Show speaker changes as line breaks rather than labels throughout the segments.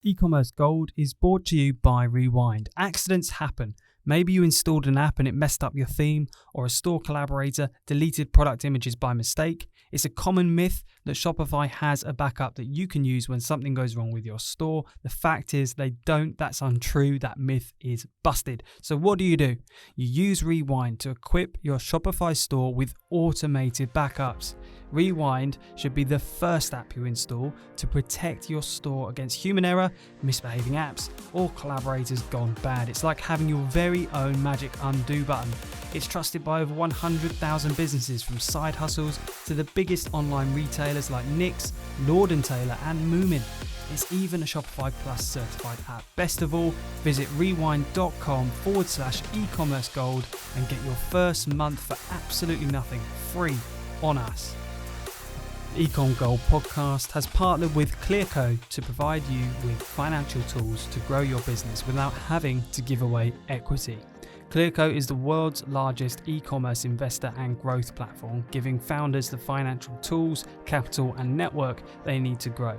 E-commerce Gold is brought to you by Rewind. Accidents happen. Maybe you installed an app and it messed up your theme, or a store collaborator deleted product images by mistake. It's a common myth that Shopify has a backup that you can use when something goes wrong with your store. The fact is they don't. That's untrue. That myth is busted. So what do? You use Rewind to equip your Shopify store with automated backups. Rewind should be the first app you install to protect your store against human error, misbehaving apps, or collaborators gone bad. It's like having your very own magic undo button. It's trusted by over 100,000 businesses, from side hustles to the biggest online retailers like Nix, Lord & Taylor, and Moomin. It's even a Shopify Plus certified app. Best of all, visit rewind.com/e-commerce gold and get your first month for absolutely nothing, free on us. The Ecom Gold podcast has partnered with Clearco to provide you with financial tools to grow your business without having to give away equity. Clearco is the world's largest e-commerce investor and growth platform, giving founders the financial tools, capital, and network they need to grow.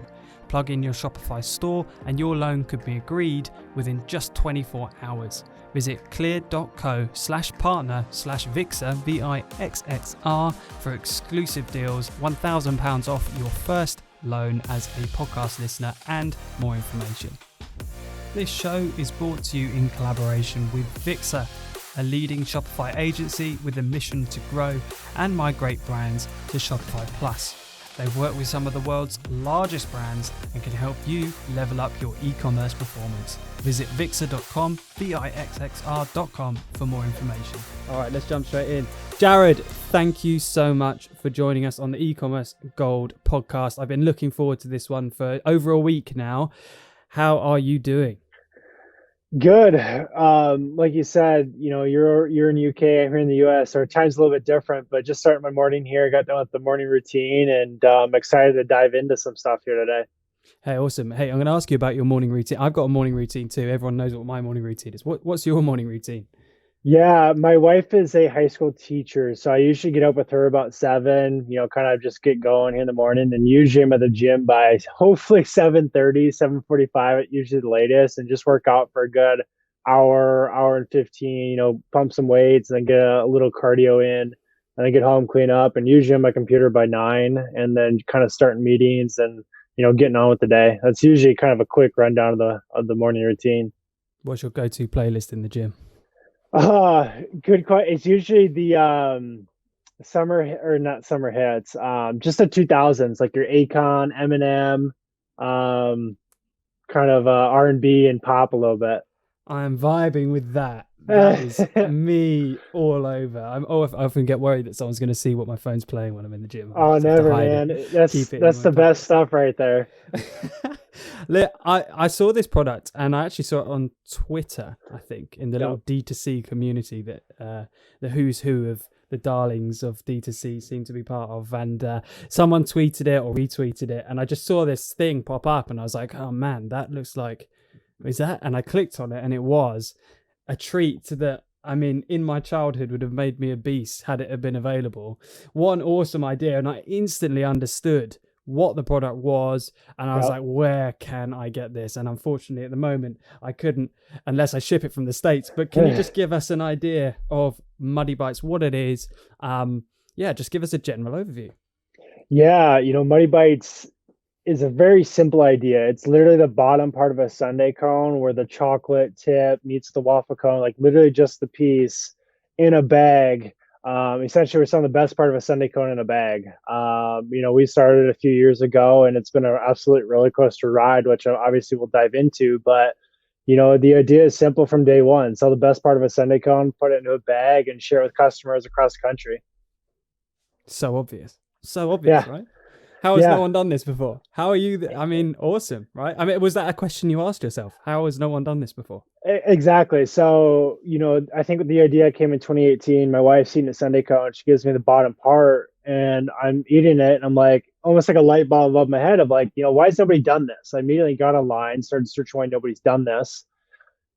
Plug in your Shopify store and your loan could be agreed within just 24 hours. Visit clear.co/partner/Vixxr, VIXXR, for exclusive deals, £1,000 off your first loan as a podcast listener, and more information. This show is brought to you in collaboration with Vixxr, a leading Shopify agency with a mission to grow and migrate brands to Shopify Plus. They've worked with some of the world's largest brands and can help you level up your e-commerce performance. Visit Vixxr.com, VIXXR.com for more information. All right, let's jump straight in. Jarod, thank you so much for joining us on the E-commerce Gold podcast. I've been looking forward to this one for over a week now. How are you doing?
Good. Like you said, you're in the UK, I'm here in the US. Our time's a little bit different, but just starting my morning here, got done with the morning routine, and I'm excited to dive into some stuff here today.
Hey, awesome. Hey, I'm going to ask you about your morning routine. I've got a morning routine too. Everyone knows what my morning routine is. What's your morning routine?
Yeah, my wife is a high school teacher, so I usually get up with her about 7, kind of just get going here in the morning. And usually I'm at the gym by hopefully 7:30, 7:45, usually the latest, and just work out for a good hour and 15, pump some weights and then get a little cardio in, and then get home, clean up, and usually on my computer by 9, and then kind of starting meetings and, getting on with the day. That's usually kind of a quick rundown of the morning routine.
What's your go-to playlist in the gym?
Good question. It's usually the not summer hits, just the 2000s, like your Akon, Eminem, kind of R&B and pop a little bit.
I am vibing with that. That is me all over. I often get worried that someone's going to see what my phone's playing when I'm in the gym.
Oh, never, man. That's the best stuff right there.
I saw this product, and I actually saw it on Twitter, I think, in the little D2C community that the who's who of the darlings of D2C seem to be part of. And someone tweeted it or retweeted it, and I just saw this thing pop up, and I was like, oh man, that looks like, is that? And I clicked on it, and it was a treat that, I mean, in my childhood would have made me a beast had it have been available. What an awesome idea. And I instantly understood what the product was, and I was like, where can I get this? And unfortunately at the moment I couldn't, unless I ship it from the States. But can you just give us an idea of Muddy Bites, what it is? Just give us a general overview.
Muddy Bites is a very simple idea. It's literally the bottom part of a sundae cone where the chocolate tip meets the waffle cone, like literally just the piece in a bag. Essentially, we're selling the best part of a sundae cone in a bag. We started a few years ago, and it's been an absolute roller coaster ride, which obviously we'll dive into. But, the idea is simple from day one. Sell the best part of a sundae cone, put it into a bag, and share it with customers across the country.
So obvious, right? How has no one done this before? How are you? Awesome, right? Was that a question you asked yourself? How has no one done this before?
Exactly. So, I think the idea came in 2018. My wife's eating a sundae cone. She gives me the bottom part, and I'm eating it, and I'm like, almost like a light bulb above my head of like, why has nobody done this? I immediately got online, started searching why nobody's done this.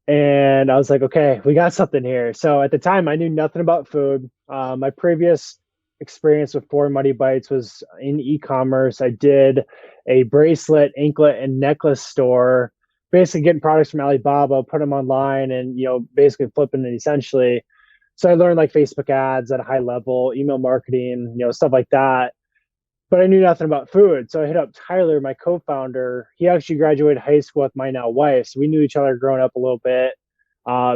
And I was like, okay, we got something here. So at the time, I knew nothing about food. My previous experience with 4 Muddy Bites was in e-commerce. I did a bracelet, anklet, and necklace store basically getting products from Alibaba, put them online, and basically flipping it essentially. So I learned like Facebook ads at a high level, email marketing, stuff like that. But I knew nothing about food. So I hit up Tyler, my co-founder. He actually graduated high school with my now wife. So we knew each other growing up a little bit.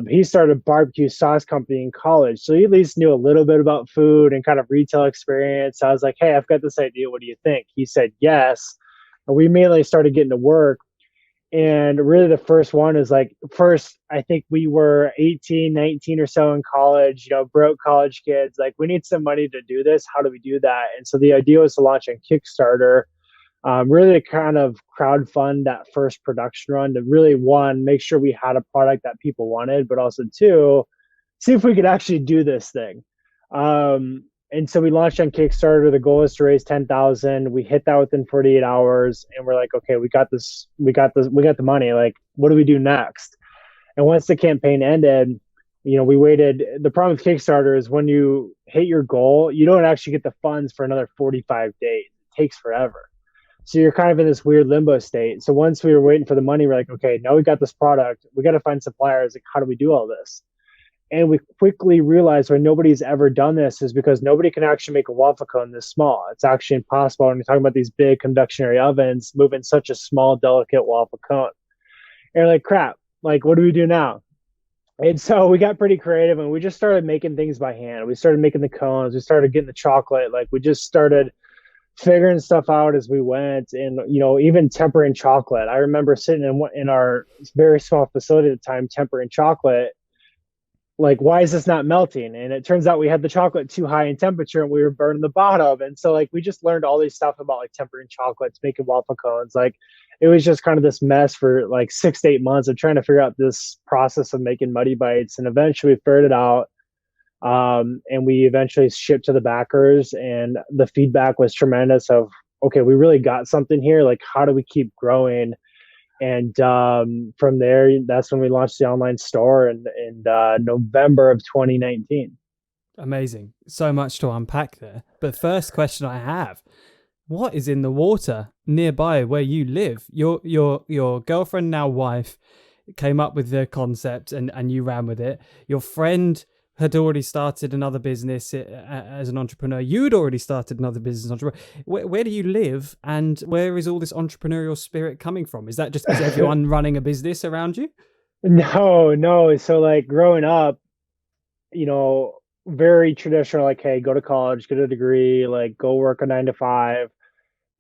He started a barbecue sauce company in college. So he at least knew a little bit about food and kind of retail experience. So I was like, hey, I've got this idea. What do you think? He said, yes. And we immediately started getting to work. And really the first one is like, first, I think we were 18, 19 or so in college, broke college kids. Like, we need some money to do this. How do we do that? And so the idea was to launch on Kickstarter, really to kind of crowd fund that first production run to really, one, make sure we had a product that people wanted, but also two, see if we could actually do this thing. And so we launched on Kickstarter. The goal is to raise 10,000. We hit that within 48 hours, and we're like, okay, we got this. We got the money. Like, what do we do next? And once the campaign ended, we waited. The problem with Kickstarter is when you hit your goal, you don't actually get the funds for another 45 days. It takes forever. So you're kind of in this weird limbo state. So once we were waiting for the money, we're like, okay, now we got this product. We got to find suppliers. Like, how do we do all this? And we quickly realized why nobody's ever done this is because nobody can actually make a waffle cone this small. It's actually impossible when you're talking about these big convectionary ovens moving such a small, delicate waffle cone. And you're like, crap, like, what do we do now? And so we got pretty creative and we just started making things by hand. We started making the cones. We started getting the chocolate. Like, we just started figuring stuff out as we went, and even tempering chocolate. I remember sitting in our very small facility at the time tempering chocolate. Like, why is this not melting? And it turns out we had the chocolate too high in temperature and we were burning the bottom. And so like we just learned all these stuff about like tempering chocolates, making waffle cones. Like, it was just kind of this mess for like 6 to 8 months of trying to figure out this process of making Muddy Bites. And eventually we figured it out. And we eventually shipped to the backers, and the feedback was tremendous of, okay, we really got something here. Like, how do we keep growing? And from there, that's when we launched the online store in November of 2019.
Amazing. So much to unpack there. But first question I have, what is in the water nearby where you live? Your girlfriend, now wife, came up with the concept and you ran with it. Your friend had already started another business as an entrepreneur. You'd already started another business entrepreneur. Where do you live, and where is all this entrepreneurial spirit coming from? Is that just because everyone running a business around you?
No. So like growing up, very traditional, like, hey, go to college, get a degree, like go work a 9 to 5.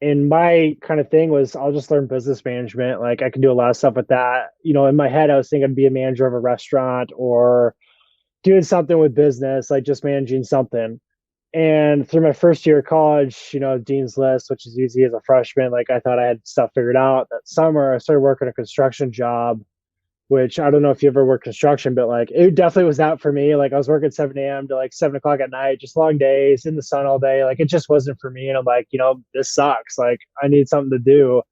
And my kind of thing was, I'll just learn business management. Like, I can do a lot of stuff with that. In my head, I was thinking I'd be a manager of a restaurant or doing something with business, like just managing something. And through my first year of college, Dean's List, which is easy as a freshman, like I thought I had stuff figured out. That summer, I started working a construction job, which I don't know if you ever worked construction, but like it definitely was that for me. Like, I was working 7 a.m. to like 7 o'clock at night, just long days in the sun all day. Like, it just wasn't for me. And I'm like, this sucks. Like, I need something to do.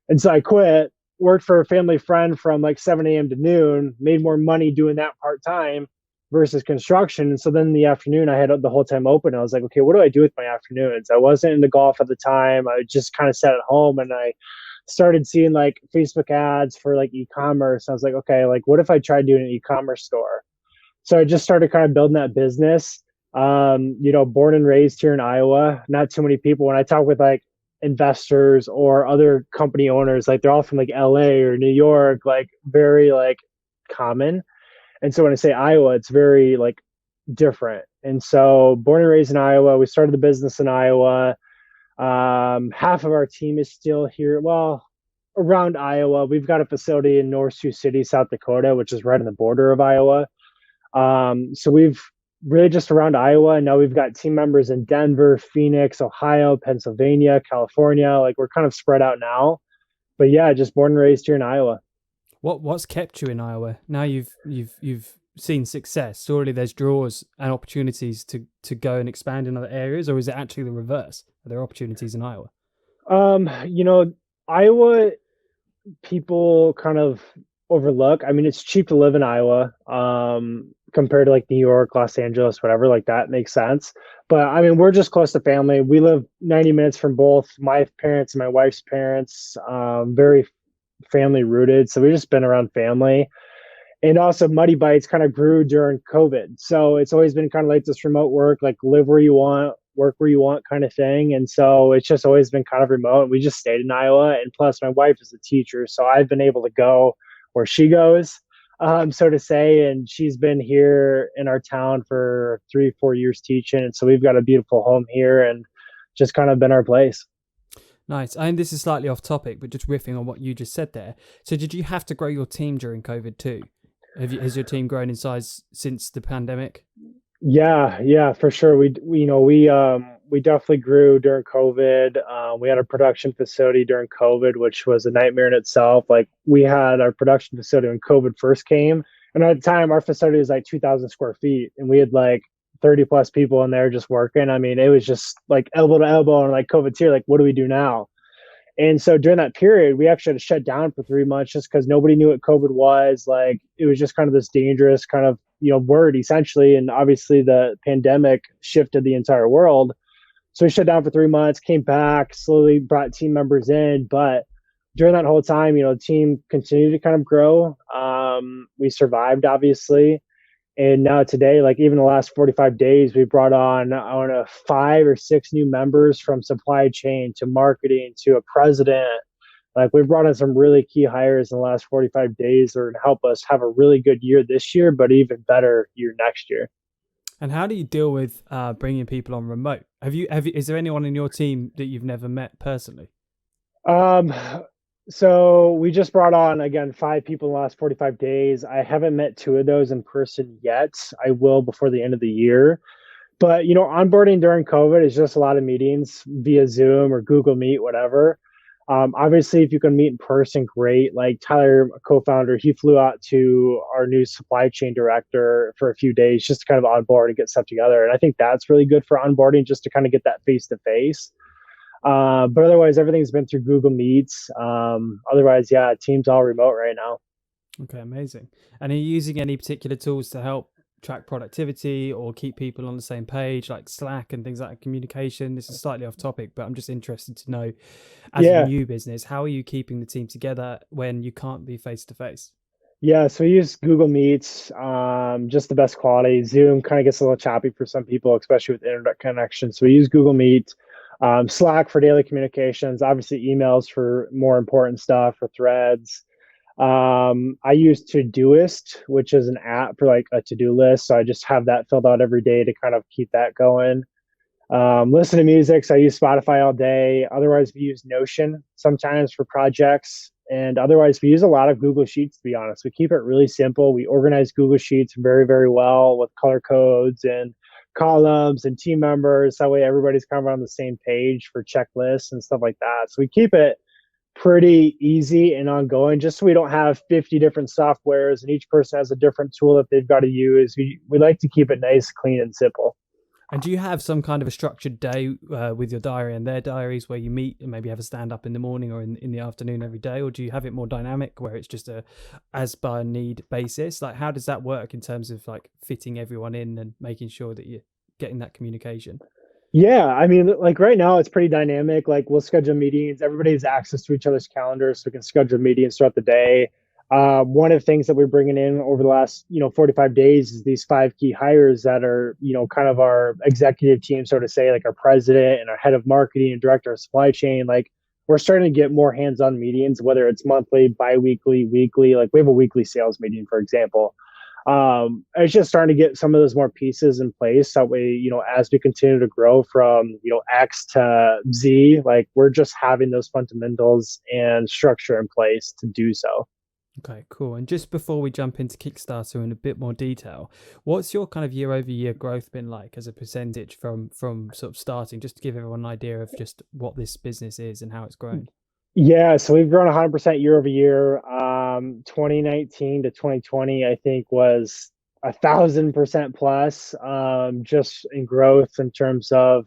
And so I quit, worked for a family friend from like 7 a.m. to noon, made more money doing that part time versus construction. And so then in the afternoon, I had the whole time open. I was like, okay, what do I do with my afternoons? I wasn't into golf at the time. I just kind of sat at home, and I started seeing like Facebook ads for like e-commerce. I was like, okay, like what if I tried doing an e-commerce store? So I just started kind of building that business. Born and raised here in Iowa, not too many people. When I talk with like investors or other company owners, like they're all from like LA or New York, like very like common. And so when I say Iowa, it's very like different. And so born and raised in Iowa, we started the business in Iowa. Half of our team is still here. Well, around Iowa, we've got a facility in North Sioux City, South Dakota, which is right on the border of Iowa. So we've really just around Iowa. And now we've got team members in Denver, Phoenix, Ohio, Pennsylvania, California. Like, we're kind of spread out now. But yeah, just born and raised here in Iowa.
What's kept you in Iowa? Now you've seen success. Surely there's draws and opportunities to go and expand in other areas, or is it actually the reverse? Are there opportunities in Iowa?
Iowa people kind of overlook. I mean, it's cheap to live in Iowa, compared to like New York, Los Angeles, whatever, like that makes sense. But I mean, we're just close to family. We live 90 minutes from both my parents and my wife's parents. Very family rooted. So we've just been around family. And also Muddy Bites kind of grew during COVID. So it's always been kind of like this remote work, like live where you want, work where you want kind of thing. And so it's just always been kind of remote. We just stayed in Iowa. And plus my wife is a teacher. So I've been able to go where she goes, so to say. And she's been here in our town for 3, 4 years teaching. And so we've got a beautiful home here and just kind of been our place.
Nice. And this is slightly off topic, but just riffing on what you just said there. So did you have to grow your team during COVID too? Has your team grown in size since the pandemic?
Yeah, for sure. We definitely grew during COVID. We had a production facility during COVID, which was a nightmare in itself. Like we had our production facility when COVID first came, and at the time our facility was like 2,000 square feet, and we had like 30 plus people in there just working. I mean, it was just like elbow to elbow, and like COVID's here. Like, what do we do now? And so during that period, we actually had to shut down for 3 months just because nobody knew what COVID was. Like it was just kind of this dangerous kind of, word essentially. And obviously the pandemic shifted the entire world. So we shut down for 3 months, came back, slowly brought team members in. But during that whole time, the team continued to kind of grow. We survived, obviously. And now today, like even the last 45 days, we brought on, I don't know, 5 or 6 new members from supply chain to marketing to a president. Like we've brought in some really key hires in the last 45 days that are to help us have a really good year this year, but even better year next year.
And how do you deal with bringing people on remote? Is there anyone in your team that you've never met personally?
Um, so we just brought on again 5 people in the last 45 days. I haven't met 2 of those in person yet. I will before the end of the year. But onboarding during COVID is just a lot of meetings via Zoom or Google Meet, whatever. Obviously, if you can meet in person, great. Like Tyler, a co-founder, he flew out to our new supply chain director for a few days just to kind of onboard and get stuff together. And I think that's really good for onboarding, just to kind of get that face to face. But otherwise, everything's been through Google Meets. Otherwise, yeah, team's all remote right now.
Okay, amazing. And are you using any particular tools to help track productivity or keep people on the same page, like Slack and things like communication? This is slightly off topic, but I'm just interested to know, as a
Yeah,
new business, how are you keeping the team together when you can't be face to face?
yeah. So we use Google Meets, just the best quality. Zoom kind of gets a little choppy for some people, especially with internet connection. So we use Google Meet, Slack for daily communications, obviously emails for more important stuff, for threads. I use Todoist, which is an app for like a to-do list. So I just have that filled out every day to kind of keep that going. Listen to music. So I use Spotify all day. Otherwise, we use Notion sometimes for projects. And otherwise, we use a lot of Google Sheets, to be honest. We keep it really simple. We organize Google Sheets very, very well with color codes and columns and team members. That way, everybody's kind of on the same page for checklists and stuff like that. So we keep it pretty easy and ongoing, just so we don't have 50 different softwares and each person has a different tool that they've got to use. We like to keep it nice, clean, and simple.
And do you have some kind of a structured day with your diary and their diaries where you meet and maybe have a stand up in the morning or in the afternoon every day? Or do you have it more dynamic where it's just a as by need basis? Like, how does that work in terms of like fitting everyone in and making sure that you're getting that communication?
Yeah, I mean, like right now it's pretty dynamic. Like we'll schedule meetings. Everybody has access to each other's calendars, so we can schedule meetings throughout the day. One of the things that we're bringing in over the last 45 days is these 5 key hires that are kind of our executive team, so to say, like our president and our head of marketing and director of supply chain. Like we're starting to get more hands-on meetings, whether it's monthly, bi-weekly, weekly. Like we have a weekly sales meeting, for example. It's just starting to get some of those more pieces in place. That way, as we continue to grow from, X to Z, like we're just having those fundamentals and structure in place to do so.
Okay, cool. And just before we jump into Kickstarter in a bit more detail, what's your kind of year over year growth been like as a percentage from sort of starting, just to give everyone an idea of just what this business is and how it's grown?
Yeah, so we've grown 100% year over year. 2019 to 2020, I think, was 1,000% plus, just in growth in terms of,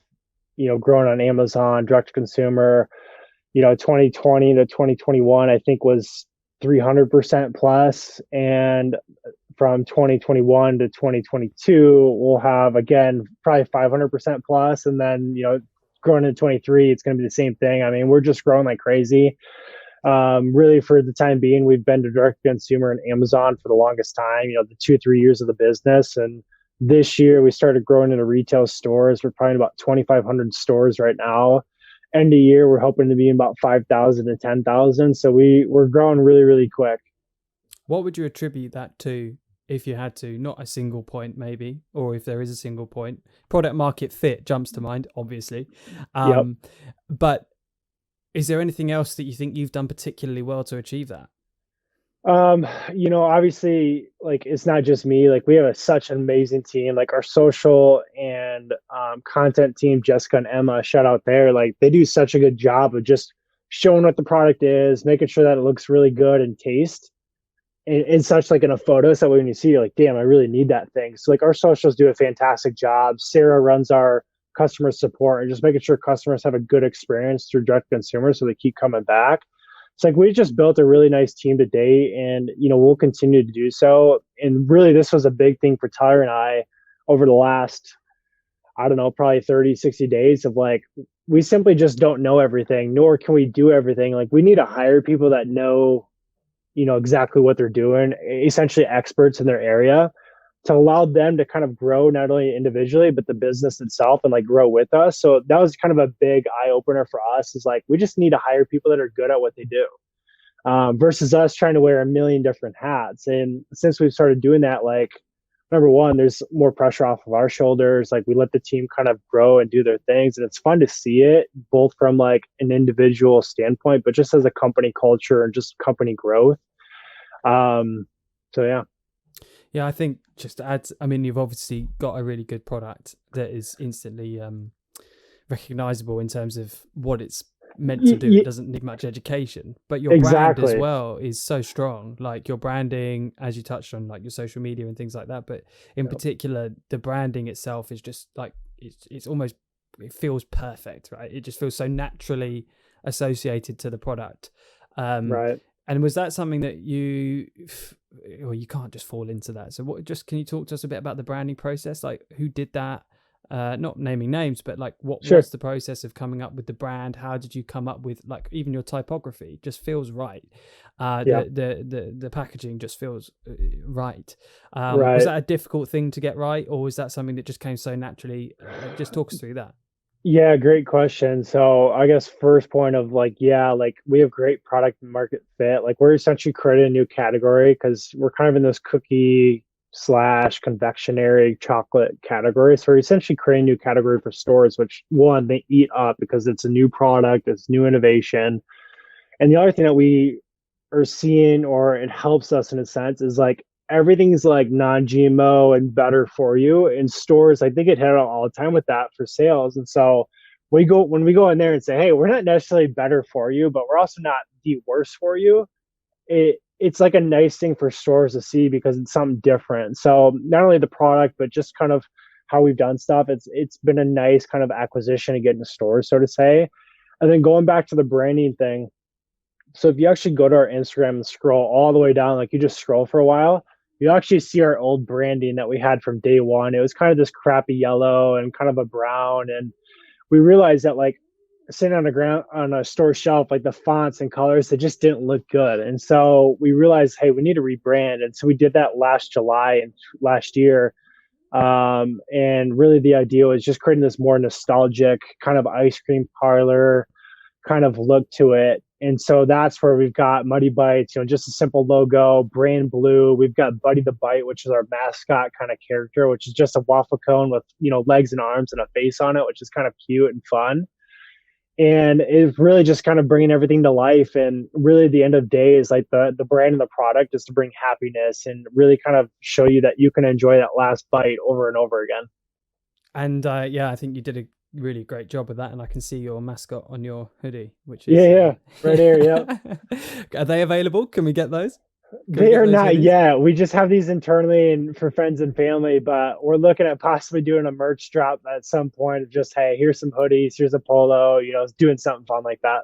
growing on Amazon, direct to consumer. 2020 to 2021, I think, was 300% plus. And from 2021 to 2022, we'll have again probably 500% plus. And then, growing into 23, it's going to be the same thing. I mean, we're just growing like crazy. Really, for the time being, we've been to direct consumer and Amazon for the longest time, the 2 or 3 years of the business. And this year we started growing into retail stores. We're probably in about 2,500 stores right now. End of year, we're hoping to be in about 5,000 to 10,000. So we're growing really, really quick.
What would you attribute that to, if you had to? Not a single point, maybe, or if there is a single point. Product market fit jumps to mind, obviously.
Yep.
But is there anything else that you think you've done particularly well to achieve that?
Obviously, like it's not just me. Like we have such an amazing team. Like our social and content team, Jessica and Emma, shout out there. Like they do such a good job of just showing what the product is, making sure that it looks really good and taste and such like in a photo. So when you see, you're like, damn, I really need that thing. So like our socials do a fantastic job. Sarah runs our customer support and just making sure customers have a good experience through direct consumer so they keep coming back. It's like we just built a really nice team today, and we'll continue to do so. And really, this was a big thing for Tyler and I over the last, I don't know, probably 30, 60 days of like, we simply just don't know everything, nor can we do everything. Like we need to hire people that know, exactly what they're doing, essentially experts in their area, to allow them to kind of grow not only individually but the business itself and like grow with us. So that was kind of a big eye opener for us, is like we just need to hire people that are good at what they do, versus us trying to wear a million different hats. And since we've started doing that, like number one, there's more pressure off of our shoulders. Like we let the team kind of grow and do their things, and it's fun to see it both from like an individual standpoint but just as a company culture and just company growth. So yeah.
Yeah, I think just to add, I mean, you've obviously got a really good product that is instantly recognizable in terms of what it's meant to do. It doesn't need much education, but your brand as well is so strong. Like your branding, as you touched on, like your social media and things like that. But in particular, the branding itself is just like, it's almost, it feels perfect, right? It just feels so naturally associated to the product.
Right.
And was that something that you can't just fall into that? So can you talk to us a bit about the branding process? Like who did that? Not naming names, but like what was the process of coming up with the brand? How did you come up with like even your typography just feels right? The packaging just feels right. Was that a difficult thing to get right, or was that something that just came so naturally? Just talk us through that.
Yeah, great question. So I guess first point of like, yeah, like we have great product market fit. Like we're essentially creating a new category because we're kind of in this cookie slash confectionery chocolate category. So we're essentially creating a new category for stores, which one, they eat up because it's a new product, it's new innovation. And the other thing that we are seeing, or it helps us in a sense, is like everything's like non-GMO and better for you in stores. I think it hit all the time with that for sales. And so when we go in there and say, hey, we're not necessarily better for you, but we're also not the worst for you. It's like a nice thing for stores to see because it's something different. So not only the product, but just kind of how we've done stuff. It's been a nice kind of acquisition to get into stores, so to say. And then going back to the branding thing. So if you actually go to our Instagram and scroll all the way down, like you just scroll for a while, you actually see our old branding that we had from day one. It was kind of this crappy yellow and kind of a brown. And we realized that like sitting on the ground on a store shelf, like the fonts and colors, they just didn't look good. And so we realized, hey, we need to rebrand. And so we did that last July and last year. And really the idea was just creating this more nostalgic kind of ice cream parlor kind of look to it. And so that's where we've got Muddy Bites, just a simple logo, brand blue. We've got Buddy the Bite, which is our mascot kind of character, which is just a waffle cone with, legs and arms and a face on it, which is kind of cute and fun. And it's really just kind of bringing everything to life. And really the end of the day is like the brand and the product is to bring happiness and really kind of show you that you can enjoy that last bite over and over again.
And I think you did a really great job with that, and I can see your mascot on your hoodie, which is
right here. Yeah.
Are they available? Can we get those?
They are not yet. We just have these internally and for friends and family, but we're looking at possibly doing a merch drop at some point of just, hey, here's some hoodies, here's a polo, doing something fun like that.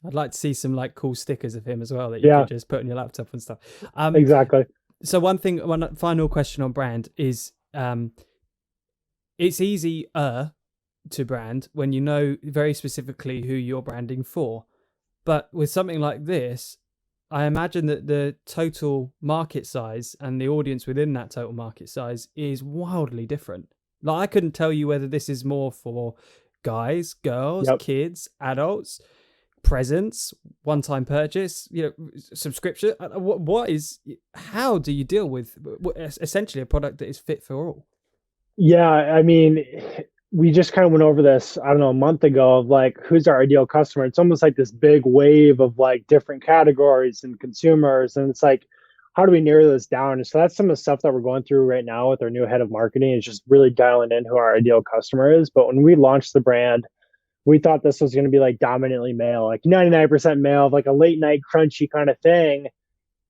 I'd like to see some like cool stickers of him as well that you could just put on your laptop and stuff.
Exactly.
So one final question on brand is, it's easier to brand when you know very specifically who you're branding for. But with something like this, I imagine that the total market size and the audience within that total market size is wildly different. Like, I couldn't tell you whether this is more for guys, girls,
Yep.
kids, adults, presents, one-time purchase, subscription. How do you deal with essentially a product that is fit for all?
Yeah, I mean, we just kind of went over this, I don't know, a month ago of like, who's our ideal customer? It's almost like this big wave of like different categories and consumers. And it's like, how do we narrow this down? And so that's some of the stuff that we're going through right now with our new head of marketing is just really dialing in who our ideal customer is. But when we launched the brand, we thought this was going to be like dominantly male, like 99% male, like a late night crunchy kind of thing.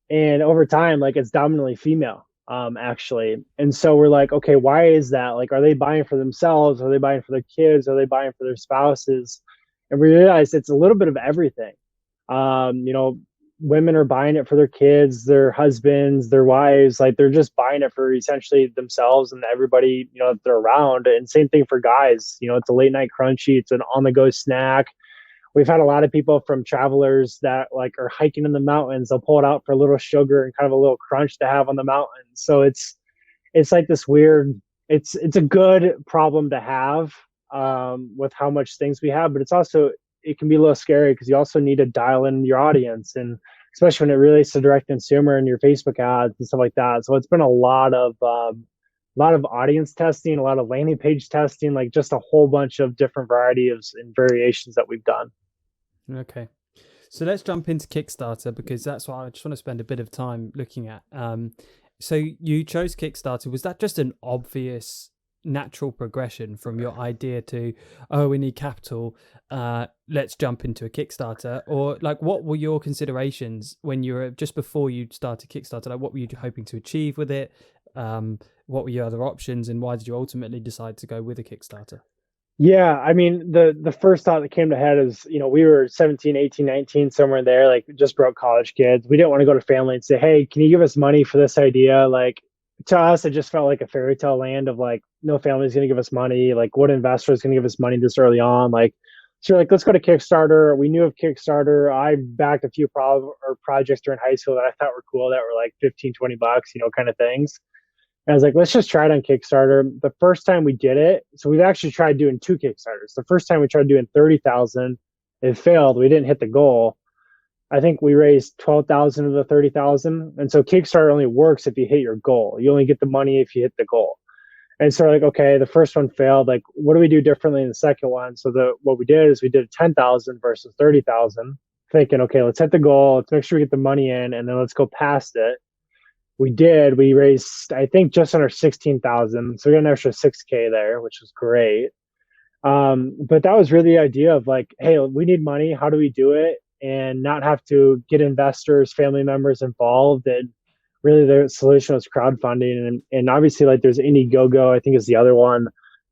And over time, like it's dominantly female, actually. And so we're like, okay, why is that? Like, are they buying for themselves? Are they buying for their kids? Are they buying for their spouses? And we realized it's a little bit of everything. You know, women are buying it for their kids, their husbands, their wives. Like they're just buying it for essentially themselves and everybody, you know, that they're around. And same thing for guys. You know, it's a late night crunchy. It's an on the go snack. We've had a lot of people from travelers that like are hiking in the mountains. They'll pull it out for a little sugar and kind of a little crunch to have on the mountain. So it's like this weird. It's a good problem to have, with how much things we have, but it's also, it can be a little scary because you also need to dial in your audience, and especially when it relates to direct consumer and your Facebook ads and stuff like that. So it's been a lot of audience testing, a lot of landing page testing, like just a whole bunch of different varieties and variations that we've done.
Okay. So let's jump into Kickstarter, because that's what I just want to spend a bit of time looking at. So you chose Kickstarter. Was that just an obvious natural progression from your idea to, oh, we need capital, let's jump into a Kickstarter? Or like, what were your considerations when you were just before you started Kickstarter? Like, what were you hoping to achieve with it? What were your other options, and why did you ultimately decide to go with a Kickstarter?
Yeah, I mean, the first thought that came to head is, you know, we were 17, 18, 19, somewhere there, like just broke college kids. We didn't want to go to family and say, hey, can you give us money for this idea? Like to us, it just felt like a fairy tale land of like, no family's going to give us money. Like what investor is going to give us money this early on? Like, so we're like, let's go to Kickstarter. We knew of Kickstarter. I backed a few projects during high school that I thought were cool that were like 15, $20, you know, kind of things. And I was like, let's just try it on Kickstarter. The first time we did it, so we've actually tried doing two Kickstarters. The first time we tried doing 30,000, it failed. We didn't hit the goal. I think we raised 12,000 of the 30,000. And so Kickstarter only works if you hit your goal. You only get the money if you hit the goal. And so like, okay, the first one failed. Like, what do we do differently in the second one? So what we did is we did 10,000 versus 30,000, thinking, okay, let's hit the goal. Let's make sure we get the money in, and then let's go past it. We did. We raised, I think, just under 16,000. So we got an extra 6K there, which was great. But that was really the idea of like, hey, we need money. How do we do it? And not have to get investors, family members involved. And really the solution was crowdfunding. And obviously, like there's Indiegogo, I think is the other one.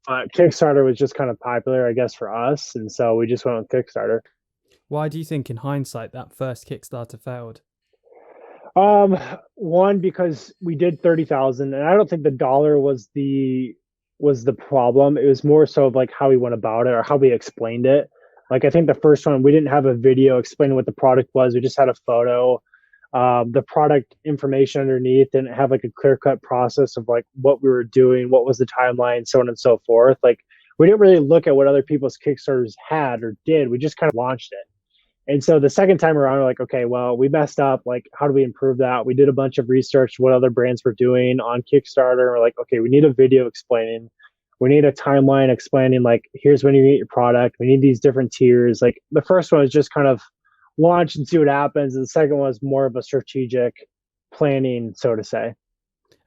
Kickstarter was just kind of popular, I guess, for us. And so we just went with Kickstarter.
Why do you think in hindsight that first Kickstarter failed?
One, because we did 30,000, and I don't think the dollar was the problem. It was more so of like how we went about it or how we explained it. Like I think the first one, we didn't have a video explaining what the product was. We just had a photo. The product information underneath didn't have like a clear cut process of like what we were doing, what was the timeline, so on and so forth. Like we didn't really look at what other people's Kickstarters had or did. We just kind of launched it. And so the second time around, we're like, okay, well, we messed up. Like, how do we improve that? We did a bunch of research, what other brands were doing on Kickstarter. We're like, okay, we need a video explaining. We need a timeline explaining, like, here's when you get your product. We need these different tiers. Like, the first one was just kind of launch and see what happens. And the second one was more of a strategic planning, so to say.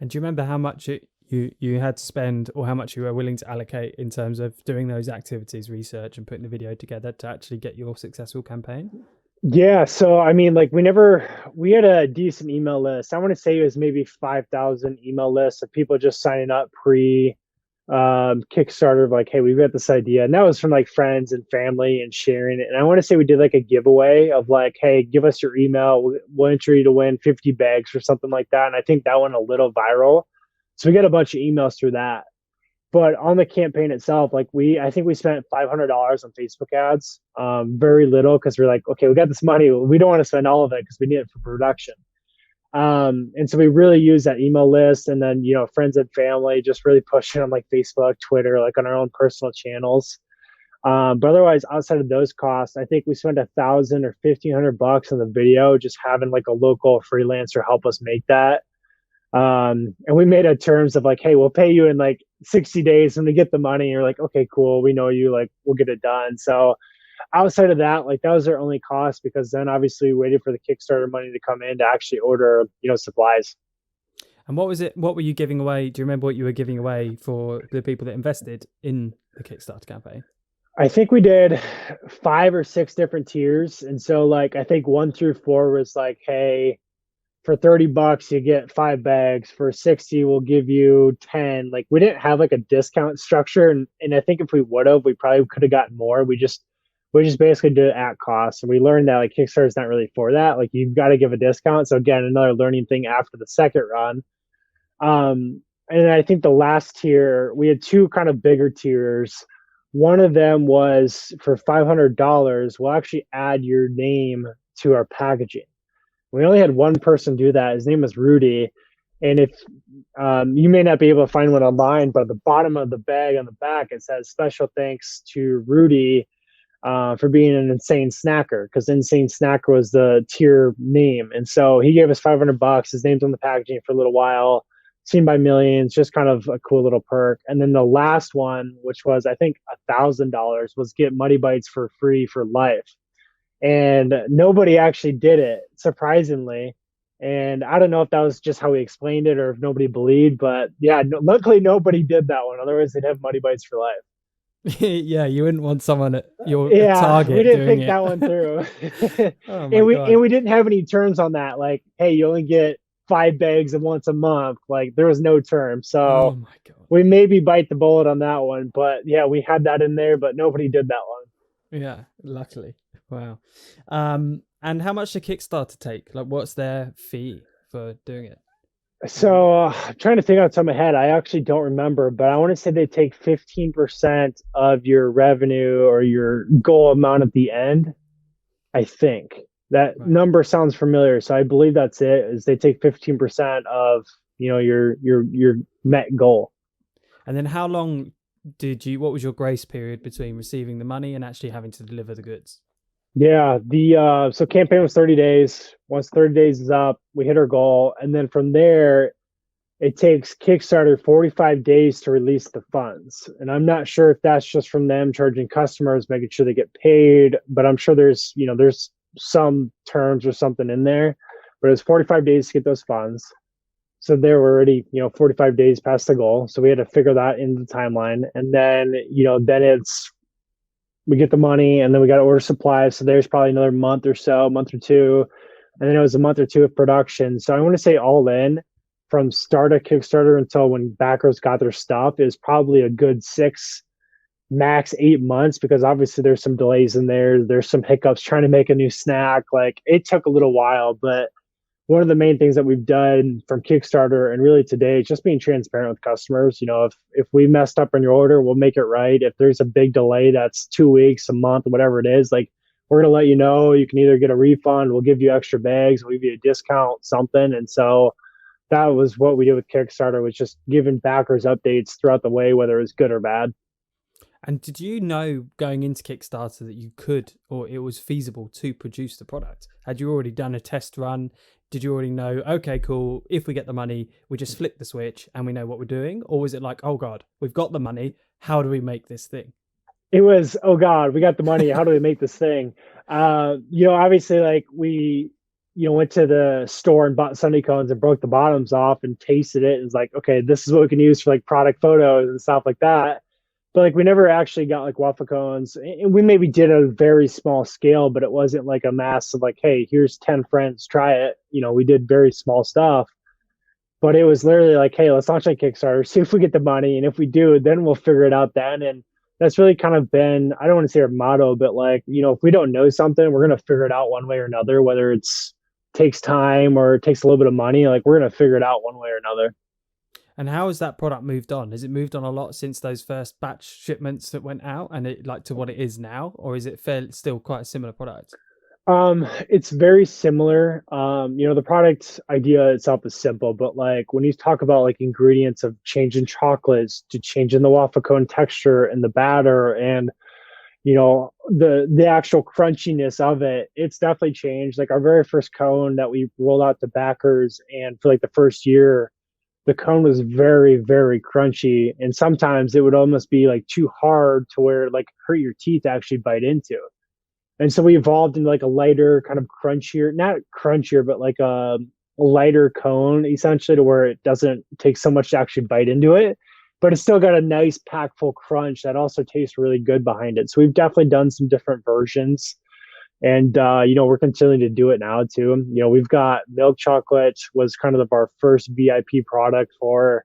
And do you remember how much you had to spend, or how much you were willing to allocate in terms of doing those activities, research and putting the video together to actually get your successful campaign?
Yeah, so I mean, like we had a decent email list. I want to say it was maybe 5,000 email lists of people just signing up pre Kickstarter of like, hey, we've got this idea. And that was from like friends and family and sharing it. And I want to say we did like a giveaway of like, hey, give us your email. We'll enter you to win 50 bags or something like that. And I think that went a little viral. So we got a bunch of emails through that. But on the campaign itself, like I think we spent $500 on Facebook ads, very little because we're like, okay, we got this money. We don't want to spend all of it because we need it for production. And so we really use that email list and then, friends and family, just really pushing on like Facebook, Twitter, like on our own personal channels. But otherwise, outside of those costs, I think we spent 1,000 or 1,500 bucks on the video, just having like a local freelancer help us make that. And we made it terms of like, hey, we'll pay you in like 60 days when we get the money. And you're like, okay, cool. We know you, like, we'll get it done. So outside of that, like that was our only cost because then obviously we waited for the Kickstarter money to come in to actually order, supplies.
And what was it? What were you giving away? Do you remember what you were giving away for the people that invested in the Kickstarter campaign?
I think we did 5 or 6 different tiers. And so like, I think 1 through 4 was like, hey, for 30 bucks, you get 5 bags. For 60, we'll give you 10. Like we didn't have like a discount structure. And I think if we would have, we probably could have gotten more. We just basically did it at cost. And we learned that like Kickstarter is not really for that. Like you've got to give a discount. So again, another learning thing after the second run. And I think the last tier, we had 2 kind of bigger tiers. One of them was for $500, we'll actually add your name to our packaging. We only had one person do that. His name was Rudy. And if you may not be able to find one online, but at the bottom of the bag on the back, it says special thanks to Rudy for being an insane snacker, because insane snacker was the tier name. And so he gave us $500. His name's on the packaging for a little while, seen by millions, just kind of a cool little perk. And then the last one, which was I think $1,000, was get Muddy Bites for free for life. And nobody actually did it, surprisingly. And I don't know if that was just how we explained it or if nobody believed, but yeah, luckily nobody did that one. Otherwise, they'd have Muddy Bites for life.
Yeah, you wouldn't want someone at your
Yeah,
target.
we didn't
doing
think
it.
that one through.
Oh my
and we
God.
and we didn't have any terms on that. Like, hey, you only get 5 bags of once a month. Like, there was no term. So
Oh my God.
we maybe bite the bullet on that one. But yeah, we had that in there, but nobody did that one.
Yeah, luckily. Wow. And how much did Kickstarter take? Like, what's their fee for doing it?
So I'm trying to think out of my head. I actually don't remember, but I want to say they take 15% of your revenue or your goal amount at the end. I think that
Right.
number sounds familiar. So I believe that's it. Is they take 15% of your met goal.
And then how long what was your grace period between receiving the money and actually having to deliver the goods?
Yeah, so campaign was 30 days. Once 30 days is up, we hit our goal, and then from there, it takes Kickstarter 45 days to release the funds. And I'm not sure if that's just from them charging customers, making sure they get paid, but I'm sure there's some terms or something in there. But it was 45 days to get those funds. So they were already, 45 days past the goal. So we had to figure that in the timeline. And then, we get the money and then we got to order supplies. So there's probably another month or 2. And then it was a month or 2 of production. So I want to say all in from start of Kickstarter until when backers got their stuff is probably a good 6, max 8 months, because obviously there's some delays in there. There's some hiccups trying to make a new snack. Like, it took a little while, but one of the main things that we've done from Kickstarter and really today is just being transparent with customers. If we messed up on your order, we'll make it right. If there's a big delay that's 2 weeks, a month, whatever it is, like, we're going to let you know. You can either get a refund, we'll give you extra bags, we'll give you a discount, something. And so that was what we did with Kickstarter, was just giving backers updates throughout the way, whether it was good or bad.
And did you know going into Kickstarter that you could, or it was feasible to produce the product? Had you already done a test run? Did you already know, okay, cool, if we get the money, we just flip the switch and we know what we're doing? Or was it like, oh God, we've got the money, how do we make this thing?
It was, oh God, we got the money, how do we make this thing? Obviously, like, we went to the store and bought Sunday cones and broke the bottoms off and tasted it. And it's like, okay, this is what we can use for like product photos and stuff like that. But like, we never actually got like waffle cones, and we maybe did a very small scale, but it wasn't like a mass of like, hey, here's 10 friends, try it. We did very small stuff, but it was literally like, hey, let's launch a Kickstarter, see if we get the money. And if we do, then we'll figure it out then. And that's really kind of been, I don't want to say our motto, but like, if we don't know something, we're going to figure it out one way or another, whether it's takes time or it takes a little bit of money, like, we're going to figure it out one way or another.
And how has that product moved on? Has it moved on a lot since those first batch shipments that went out, and it like to what it is now, or is it still quite a similar product?
It's very similar. The product idea itself is simple, but like when you talk about like ingredients of changing chocolates to changing the waffle cone texture and the batter and the actual crunchiness of it, it's definitely changed. Like our very first cone that we rolled out to backers, and for like the first year, the cone was very, very crunchy, and sometimes it would almost be like too hard to where it like hurt your teeth to actually bite into. And so we evolved into like a lighter, kind of crunchier, not crunchier, but like a lighter cone essentially, to where it doesn't take so much to actually bite into it, but it's still got a nice packful crunch that also tastes really good behind it. So we've definitely done some different versions, and we're continuing to do it now too. We've got milk chocolate was kind of our first VIP product for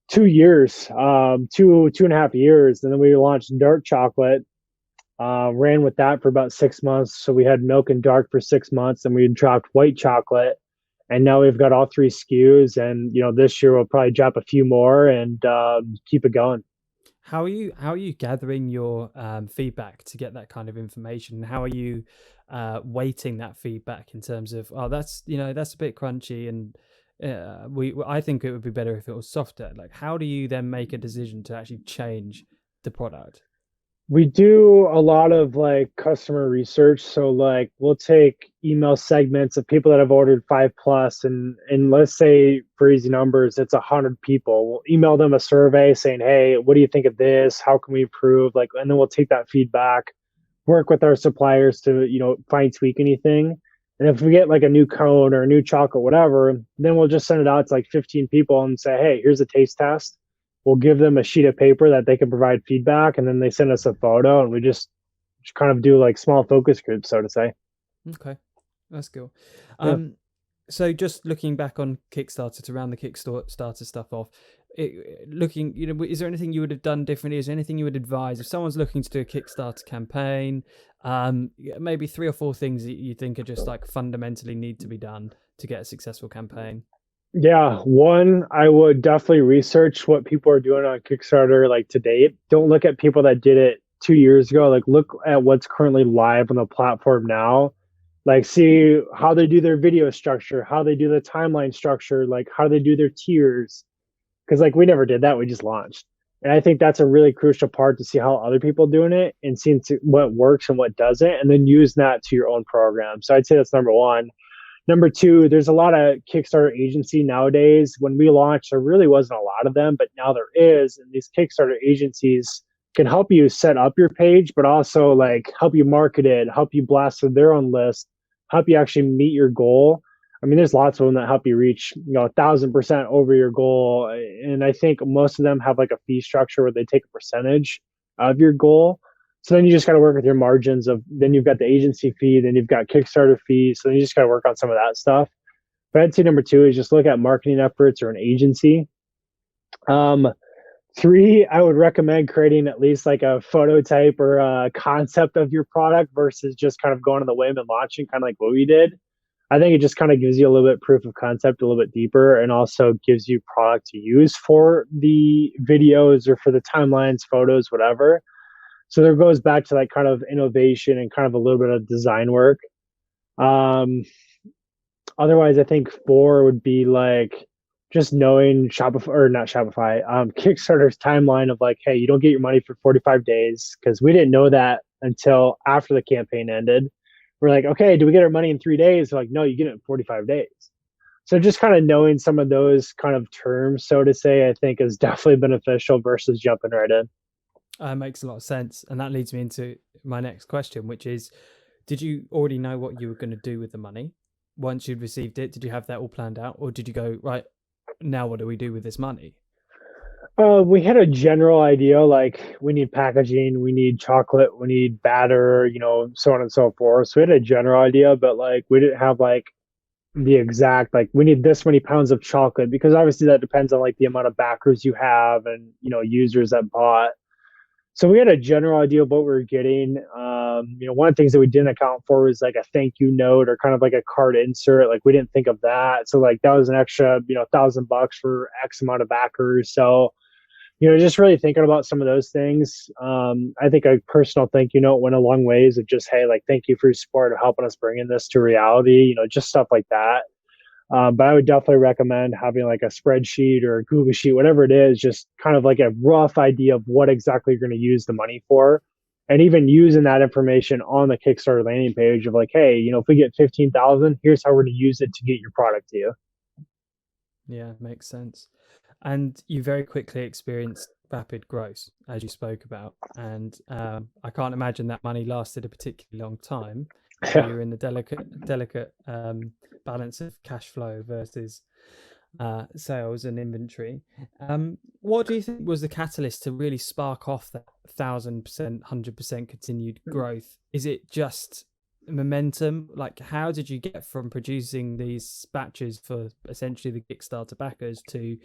2 years, 2.5 years, and then we launched dark chocolate. Ran with that for about 6 months. So we had milk and dark for 6 months, and we dropped white chocolate. And now we've got all three SKUs. And this year we'll probably drop a few more and keep it going.
How are you gathering your feedback to get that kind of information? How are you weighting that feedback in terms of, oh, that's a bit crunchy, and I think it would be better if it was softer. Like, how do you then make a decision to actually change the product?
We do a lot of like customer research. So like we'll take email segments of people that have ordered 5 plus, and let's say for easy numbers, it's 100 people. We'll email them a survey saying, hey, what do you think of this? How can we improve? Like, and then we'll take that feedback, work with our suppliers to, fine tweak anything. And if we get like a new cone or a new chocolate, whatever, then we'll just send it out to like 15 people and say, hey, here's a taste test. We'll give them a sheet of paper that they can provide feedback, and then they send us a photo, and we just kind of do like small focus groups, so to say.
Okay, that's cool.
Yeah.
So just looking back on Kickstarter, to round the Kickstarter stuff off, is there anything you would have done differently? Is there anything you would advise if someone's looking to do a Kickstarter campaign? Maybe 3 or 4 things that you think are just like fundamentally need to be done to get a successful campaign.
Yeah, one, I would definitely research what people are doing on Kickstarter like to date. Don't look at people that did it 2 years ago. Like look at what's currently live on the platform now. Like see how they do their video structure, how they do the timeline structure, like how they do their tiers. Because like we never did that, we just launched. And I think that's a really crucial part to see how other people doing it and seeing what works and what doesn't, and then use that to your own program. So I'd say that's number one. Number two, there's a lot of Kickstarter agency nowadays. When we launched, there really wasn't a lot of them, but now there is. And these Kickstarter agencies can help you set up your page, but also like help you market it, help you blast to their own list, help you actually meet your goal. I mean, there's lots of them that help you reach, 1,000% over your goal. And I think most of them have like a fee structure where they take a percentage of your goal. So then you just got to work with your margins of, then you've got the agency fee, then you've got Kickstarter fees. So then you just got to work on some of that stuff. But I'd say number two is just look at marketing efforts or an agency. Three, I would recommend creating at least like a phototype or a concept of your product versus just kind of going on the whim and launching, kind of like what we did. I think it just kind of gives you a little bit proof of concept, a little bit deeper, and also gives you product to use for the videos or for the timelines, photos, whatever. So there goes back to like kind of innovation and kind of a little bit of design work. Um, Otherwise, I think four would be like just knowing Shopify, or not Shopify, Kickstarter's timeline of like, hey, you don't get your money for 45 days, because we didn't know that until after the campaign ended. We're like, okay, do we get our money in 3 days? They're like, no, you get it in 45 days. So just kind of knowing some of those kind of terms, so to say, I think is definitely beneficial versus jumping right in.
Makes a lot of sense. And that leads me into my next question, which is, did you already know what you were going to do with the money once you'd received it? Did you have that all planned out? Or did you go, right, now what do we do with this money?
We had a general idea, like we need packaging, we need chocolate, we need batter, so on and so forth. So we had a general idea, but like we didn't have like the exact, like we need this many pounds of chocolate, because obviously that depends on like the amount of backers you have and, users that bought. So we had a general idea of what we were getting. One of the things that we didn't account for was like a thank you note or kind of like a card insert. Like we didn't think of that. So like that was an extra, $1,000 for X amount of backers. So, just really thinking about some of those things. I think a personal thank you note went a long ways of just, hey, like, thank you for your support of helping us bring in this to reality, just stuff like that. But I would definitely recommend having like a spreadsheet or a Google sheet, whatever it is, just kind of like a rough idea of what exactly you're going to use the money for. And even using that information on the Kickstarter landing page of like, hey, if we get 15,000, here's how we're going to use it to get your product to you.
Yeah, makes sense. And you very quickly experienced rapid growth, as you spoke about. And I can't imagine that money lasted a particularly long time. So you're in the delicate balance of cash flow versus sales and inventory. What do you think was the catalyst to really spark off that 1,000%, 100% continued growth? Is it just momentum? Like, how did you get from producing these batches for essentially the Kickstarter backers to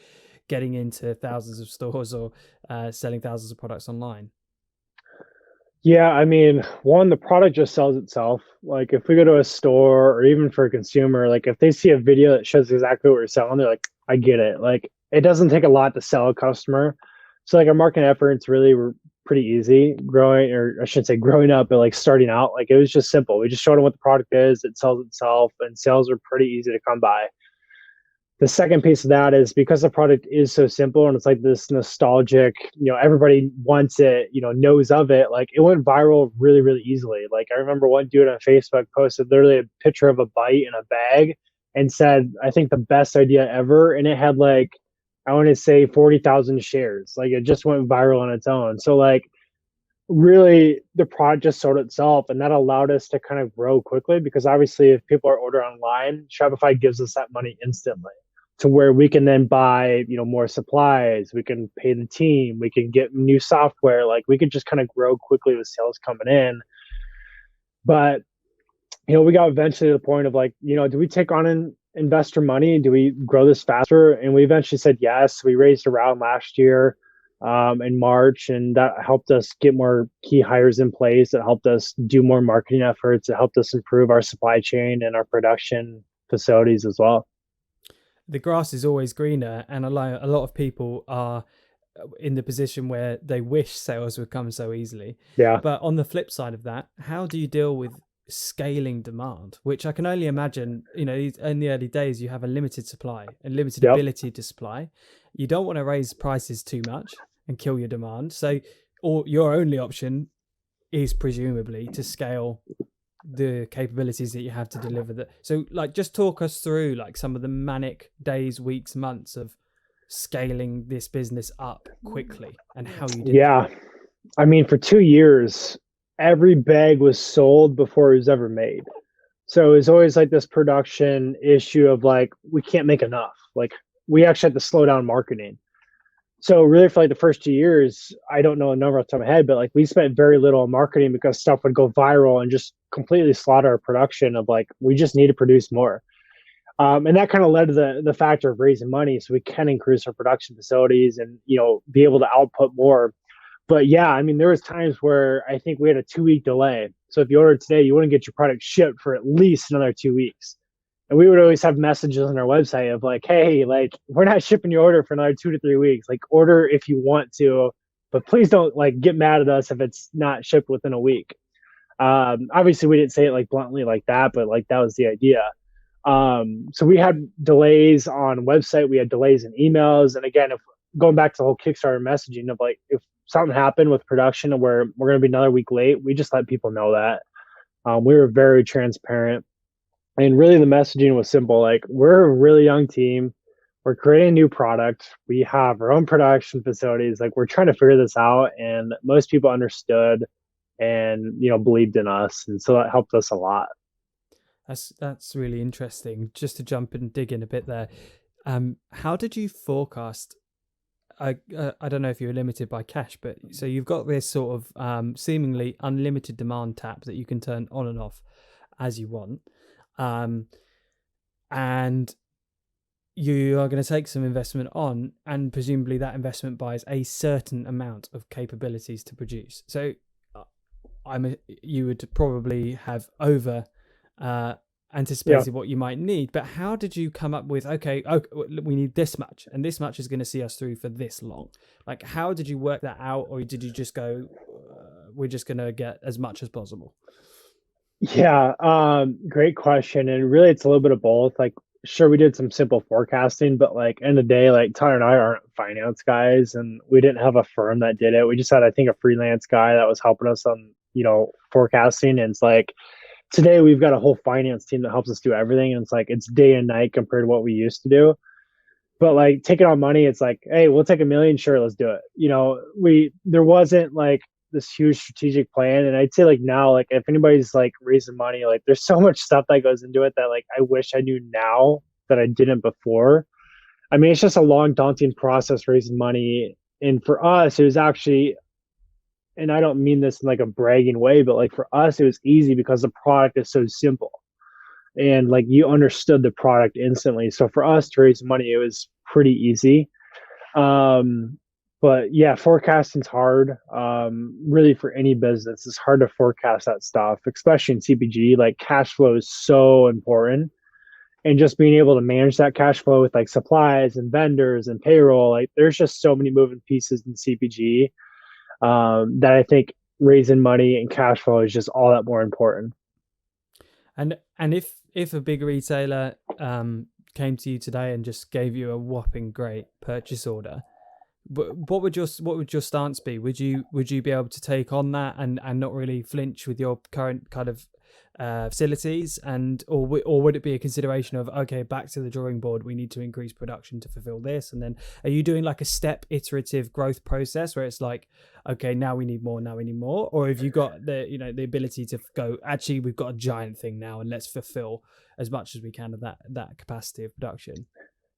getting into thousands of stores or selling thousands of products online?
Yeah, I mean, one, the product just sells itself. Like if we go to a store or even for a consumer, like if they see a video that shows exactly what we're selling, they're like, I get it. Like it doesn't take a lot to sell a customer. So like our marketing efforts really were pretty easy growing, or I should say growing up, but like starting out, like it was just simple. We just showed them what the product is, it sells itself, and sales are pretty easy to come by. The second piece of that is because the product is so simple and it's like this nostalgic, everybody wants it, knows of it. Like it went viral really, really easily. Like I remember one dude on Facebook posted literally a picture of a bite in a bag and said, I think the best idea ever. And it had like, I want to say 40,000 shares. Like it just went viral on its own. So like really the product just sold itself, and that allowed us to kind of grow quickly because obviously if people are ordering online, Shopify gives us that money instantly to where we can then buy more supplies, we can pay the team, we can get new software, like we could just kind of grow quickly with sales coming in. But we got eventually to the point of like, do we take on an investor money, do we grow this faster? And we eventually said yes. We raised a round last year in March, and that helped us get more key hires in place. It helped us do more marketing efforts. It helped us improve our supply chain and our production facilities as well.
The grass is always greener, and a lot of people are in the position where they wish sales would come so easily.
Yeah.
But on the flip side of that, how do you deal with scaling demand, which I can only imagine, in the early days, you have a limited supply and limited
Yep.
ability to supply. You don't want to raise prices too much and kill your demand. So, or your only option is presumably to scale the capabilities that you have to deliver that. So like, just talk us through like some of the manic days, weeks, months of scaling this business up quickly and how you did
Yeah.
that.
I mean, for 2 years, every bag was sold before it was ever made. So it was always like this production issue of like, we can't make enough. Like we actually had to slow down marketing. So really for like the first 2 years, I don't know a number off the top of my head, but like we spent very little on marketing because stuff would go viral and just completely slaughter our production of like, we just need to produce more. And that kind of led to the factor of raising money so we can increase our production facilities and, be able to output more. But yeah, I mean, there was times where I think we had a 2 week delay. So if you ordered today, you wouldn't get your product shipped for at least another 2 weeks. And we would always have messages on our website of like, hey, like we're not shipping your order for another 2 to 3 weeks. Like order if you want to, but please don't like get mad at us if it's not shipped within a week. Obviously we didn't say it like bluntly like that, but like that was the idea. So we had delays on website, we had delays in emails. And again, if going back to the whole Kickstarter messaging of like, if something happened with production where we're going to be another week late, we just let people know that. We were very transparent, and really the messaging was simple. Like we're a really young team. We're creating a new product. We have our own production facilities. Like we're trying to figure this out, and most people understood and believed in us, and so that helped us a lot.
That's really interesting. Just to jump and dig in a bit there, how did you forecast? I don't know if you're limited by cash, but so you've got this sort of seemingly unlimited demand tap that you can turn on and off as you want, and you are going to take some investment on, and presumably that investment buys a certain amount of capabilities to produce. So you would probably have over
Yeah.
anticipated what you might need, but how did you come up with, okay, we need this much, and this much is going to see us through for this long? Like, how did you work that out, or did you just go, we're just going to get as much as possible?
Yeah, great question. And really it's a little bit of both. Like, sure, we did some simple forecasting, but like end of the day, like Tyler and I aren't finance guys and we didn't have a firm that did it. We just had, I think, a freelance guy that was helping us on, forecasting. And it's like today we've got a whole finance team that helps us do everything. And it's like it's day and night compared to what we used to do. But like taking on money, it's like, hey, we'll take 1 million, sure, let's do it. There wasn't like this huge strategic plan. And I'd say like now, like if anybody's like raising money, like there's so much stuff that goes into it that like I wish I knew now that I didn't before. I mean, it's just a long, daunting process raising money. And for us, it was actually, and I don't mean this in like a bragging way, but like for us, it was easy because the product is so simple and like you understood the product instantly. So for us to raise money, it was pretty easy. Um, but yeah, forecasting's hard. Really for any business, it's hard to forecast that stuff, especially in CPG. Like cash flow is so important, and just being able to manage that cash flow with like supplies and vendors and payroll. Like there's just so many moving pieces in CPG that I think raising money and cash flow is just all that more important.
And if a big retailer came to you today and just gave you a whopping great purchase order, what would your stance be? Would you be able to take on that and not really flinch with your current kind of facilities, or would it be a consideration of, okay, back to the drawing board, we need to increase production to fulfill this? And then are you doing like a step iterative growth process where it's like, okay, now we need more, or have you got the ability to go, actually we've got a giant thing now and let's fulfill as much as we can of that capacity of production?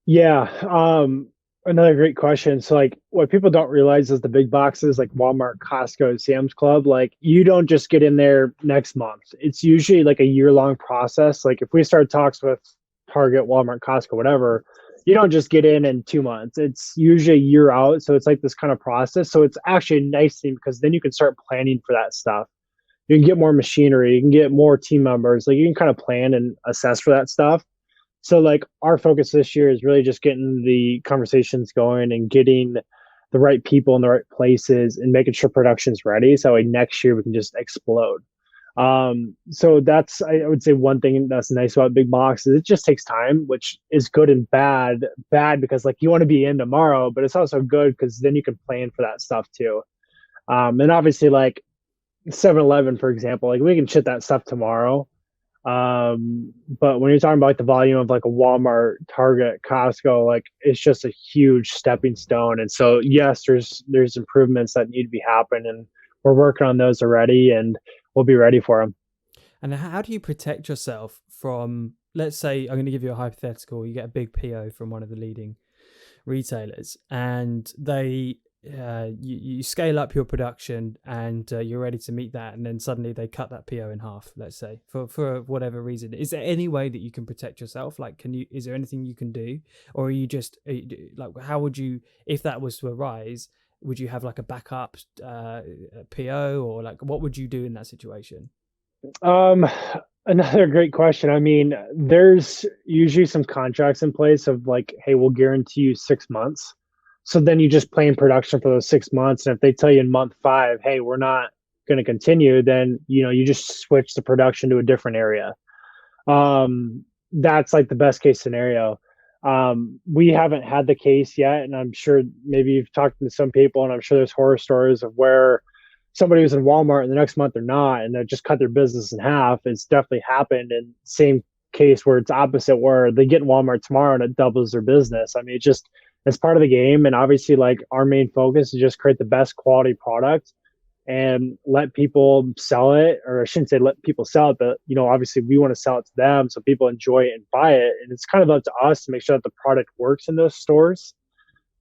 Yeah. Another great question. So like what people don't realize is the big boxes like Walmart, Costco, Sam's Club, like you don't just get in there next month. It's usually like a year-long process. Like if we start talks with Target, Walmart, Costco, whatever, you don't just get in 2 months. It's usually a year out. So it's like this kind of process. So it's actually a nice thing because then you can start planning for that stuff. You can get more machinery, you can get more team members, like you can kind of plan and assess for that stuff. So like our focus this year is really just getting the conversations going and getting the right people in the right places and making sure production's ready. So like next year we can just explode. So that's, I would say, one thing that's nice about big box is it just takes time, which is good and bad. Bad because like you want to be in tomorrow, but it's also good because then you can plan for that stuff too. And obviously like 7-Eleven, for example, like we can ship that stuff tomorrow. But when you're talking about like the volume of like a Walmart, Target, Costco, like it's just a huge stepping stone. And so yes, there's improvements that need to be happening, and we're working on those already, and we'll be ready for them.
And how do you protect yourself from, let's say, I'm going to give you a hypothetical, you get a big PO from one of the leading retailers and you scale up your production and you're ready to meet that, and then suddenly they cut that PO in half, let's say, for whatever reason. Is there any way that you can protect yourself? Like, is there anything you can do, or like, how would you, if that was to arise, would you have like a backup PO, or like what would you do in that situation?
Um, Another great question. I mean, there's usually some contracts in place of like, hey, we'll guarantee you 6 months. So then you just plan production for those 6 months. And if they tell you in month five, hey, we're not going to continue, then you just switch the production to a different area. That's like the best case scenario. We haven't had the case yet, and I'm sure maybe you've talked to some people, and I'm sure there's horror stories of where somebody was in Walmart and the next month they're not, and they just cut their business in half. It's definitely happened. And same case where it's opposite, where they get in Walmart tomorrow and it doubles their business. I mean, it's part of the game. And obviously, like our main focus is just create the best quality product and let people sell it, or I shouldn't say let people sell it, but obviously we want to sell it to them so people enjoy it and buy it. And it's kind of up to us to make sure that the product works in those stores,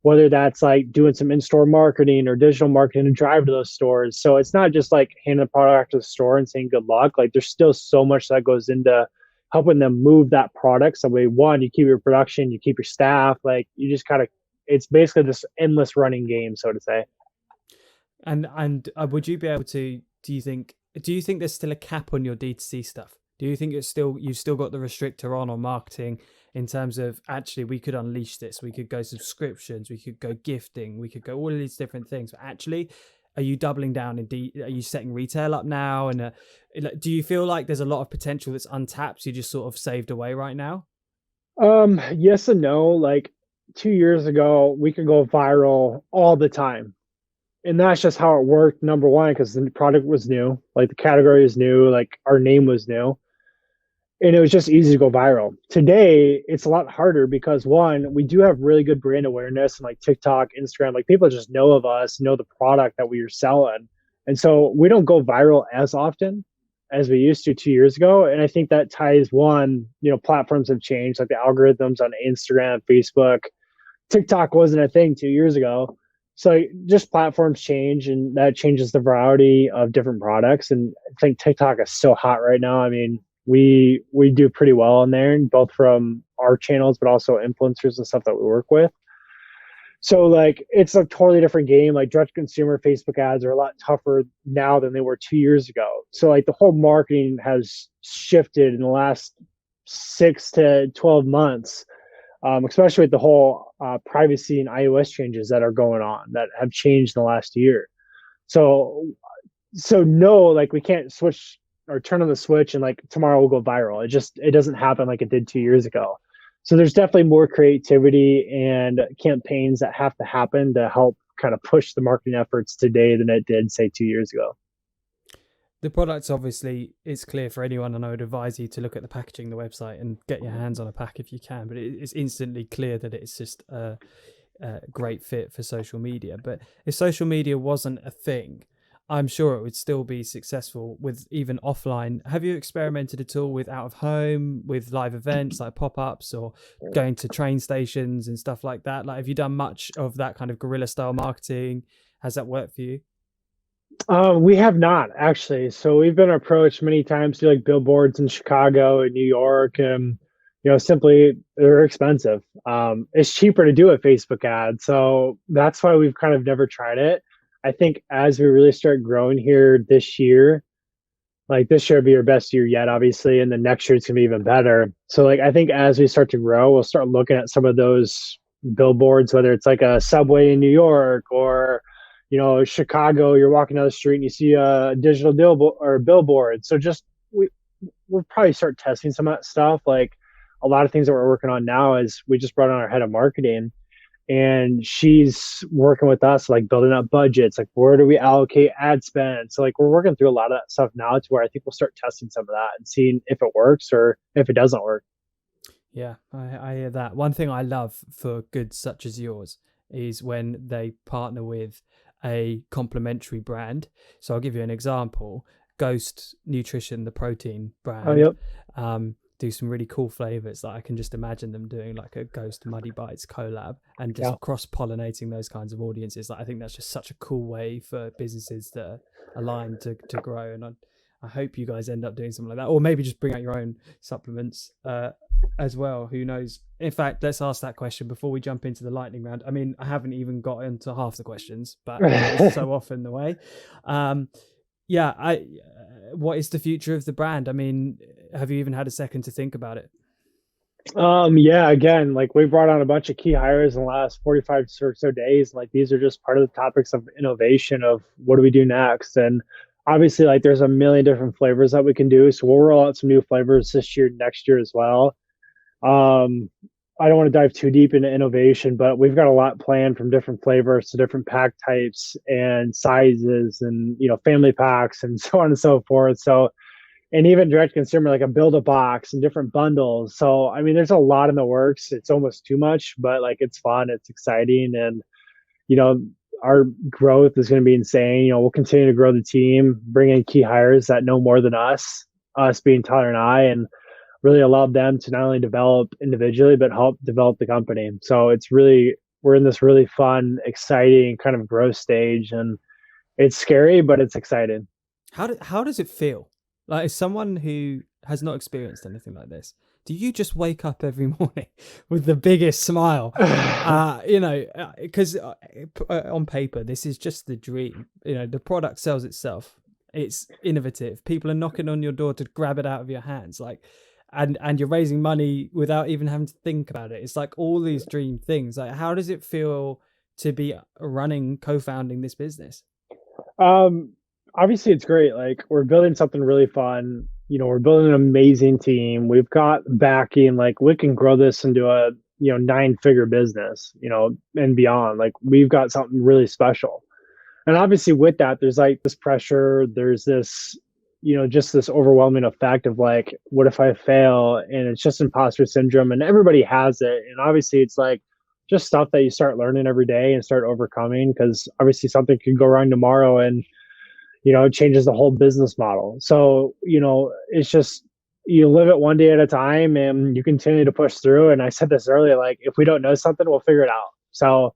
whether that's like doing some in-store marketing or digital marketing to drive to those stores. So it's not just like handing the product to the store and saying good luck. Like there's still so much that goes into helping them move that product. So one, you keep your production, you keep your staff, like you just kind of, it's basically this endless running game, so to say.
And would you be able to? Do you think there's still a cap on your D2C stuff? Do you think you've still got the restrictor on marketing in terms of actually we could unleash this, we could go subscriptions, we could go gifting, we could go all of these different things. But actually, are you doubling down are you setting retail up now? And do you feel like there's a lot of potential that's untapped? You just sort of saved away right now.
Yes and no. Like 2 years ago, we could go viral all the time. And that's just how it worked. Number one, because the product was new, like the category is new, like our name was new, and it was just easy to go viral. Today, it's a lot harder because one, we do have really good brand awareness and like TikTok, Instagram, like people just know of us, know the product that we are selling. And so we don't go viral as often as we used to 2 years ago. And I think that ties one, platforms have changed, like the algorithms on Instagram, Facebook. TikTok wasn't a thing 2 years ago. So just platforms change and that changes the variety of different products. And I think TikTok is so hot right now. I mean, we do pretty well on there, both from our channels, but also influencers and stuff that we work with. So like it's a totally different game. Like direct consumer Facebook ads are a lot tougher now than they were 2 years ago. So like the whole marketing has shifted in the last 6 to 12 months, especially with the whole privacy and iOS changes that are going on that have changed in the last year. So no, like we can't switch or turn on the switch and like tomorrow will go viral. It doesn't happen like it did 2 years ago. So there's definitely more creativity and campaigns that have to happen to help kind of push the marketing efforts today than it did say 2 years ago.
The products, obviously, it's clear for anyone, and I would advise you to look at the packaging, the website, and get your hands on a pack if you can. But it's instantly clear that it's just a great fit for social media. But if social media wasn't a thing, I'm sure it would still be successful with even offline. Have you experimented at all with out of home, with live events like pop-ups or going to train stations and stuff like that? Like, have you done much of that kind of guerrilla style marketing? Has that worked for you?
We have not actually. So we've been approached many times to like billboards in Chicago and New York, and simply they're expensive. It's cheaper to do a Facebook ad, so that's why we've kind of never tried it. I think as we really start growing here this year, like this year will be our best year yet, obviously, and the next year it's gonna be even better. So like I think as we start to grow, we'll start looking at some of those billboards, whether it's like a subway in New York or Chicago, you're walking down the street and you see a digital deal or a billboard. So just we'll probably start testing some of that stuff. Like a lot of things that we're working on now is we just brought on our head of marketing and she's working with us, like building up budgets, like where do we allocate ad spend. So like we're working through a lot of that stuff now to where I think we'll start testing some of that and seeing if it works or if it doesn't work.
Yeah, I hear that. One thing I love for goods such as yours is when they partner with a complementary brand. So I'll give you an example. Ghost Nutrition, the protein brand,
Oh, yep.
do some really cool flavors. Like I can just imagine them doing like a Ghost Muddy Bites collab and just
Yeah.
cross-pollinating those kinds of audiences. Like I think that's just such a cool way for businesses that are aligned to grow. And I hope you guys end up doing something like that, or maybe just bring out your own supplements as well. Who knows? In fact, let's ask that question before we jump into the lightning round. I mean, I haven't even got into half the questions, but it's so often the way. Yeah, what is the future of the brand? I mean, have you even had a second to think about it?
Yeah, again, like we brought on a bunch of key hires in the last 45 or so days. Like these are just part of the topics of innovation of what do we do next. And obviously, like there's a million different flavors that we can do. So we'll roll out some new flavors this year, next year as well. Um, I don't want to dive too deep into innovation, but we've got a lot planned from different flavors to different pack types and sizes and family packs and so on and so forth. So and even direct consumer, like a build a box and different bundles. So I mean, there's a lot in the works. It's almost too much, but like it's fun, it's exciting, and you know, our growth is going to be insane. We'll continue to grow the team, bring in key hires that know more than us being Tyler and I, and really allow them to not only develop individually but help develop the company. So it's really we're in this really fun, exciting kind of growth stage, and it's scary, but it's exciting.
How does it feel? Like, as someone who has not experienced anything like this, do you just wake up every morning with the biggest smile? Because on paper, this is just the dream. The product sells itself. It's innovative. People are knocking on your door to grab it out of your hands. And you're raising money without even having to think about it. It's like all these dream things. Like, how does it feel to be co-founding this business?
Obviously it's great. Like, we're building something really fun. We're building an amazing team. We've got backing. Like, we can grow this into a 9-figure business, and beyond. Like, we've got something really special. And obviously with that, there's like this pressure. There's this, just this overwhelming effect of like, what if I fail? And it's just imposter syndrome, and everybody has it. And obviously it's like just stuff that you start learning every day and start overcoming, because obviously something could go wrong tomorrow and, it changes the whole business model. So, it's just, you live it one day at a time and you continue to push through. And I said this earlier, like, if we don't know something, we'll figure it out. So,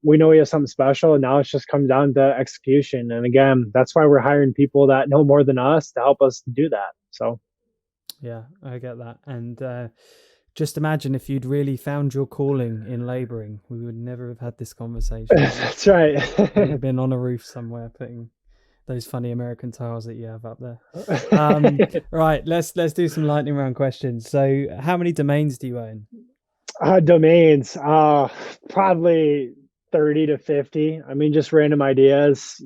we know we have something special, and now it's just comes down to execution. And again, that's why we're hiring people that know more than us to help us do that. So,
yeah, I get that. And just imagine if you'd really found your calling in laboring, we would never have had this conversation.
That's right.
We'd have been on a roof somewhere putting those funny American tiles that you have up there. Right, let's do some lightning round questions. So, how many domains do you own?
Domains, probably 30 to 50. I mean, just random ideas.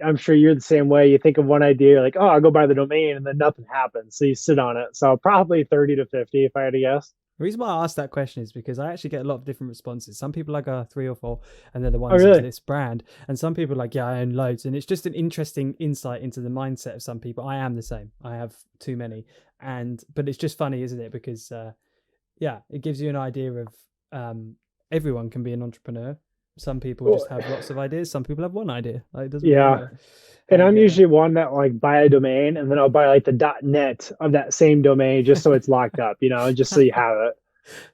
I'm sure you're the same way. You think of one idea, you're like, oh, I'll go buy the domain, and then nothing happens. So you sit on it. So probably 30 to 50, if I had to guess.
The reason why I asked that question is because I actually get a lot of different responses. Some people like 3 or 4, and they're the ones
really?
of this brand. And some people are like, yeah, I own loads. And it's just an interesting insight into the mindset of some people. I am the same. I have too many. But it's just funny, isn't it? Because it gives you an idea of everyone can be an entrepreneur. Some people just have lots of ideas. Some people have one idea. Like, it doesn't really matter.
And I'm usually one that like buy a domain, and then I'll buy like the .net of that same domain just so it's locked up, just so you have it.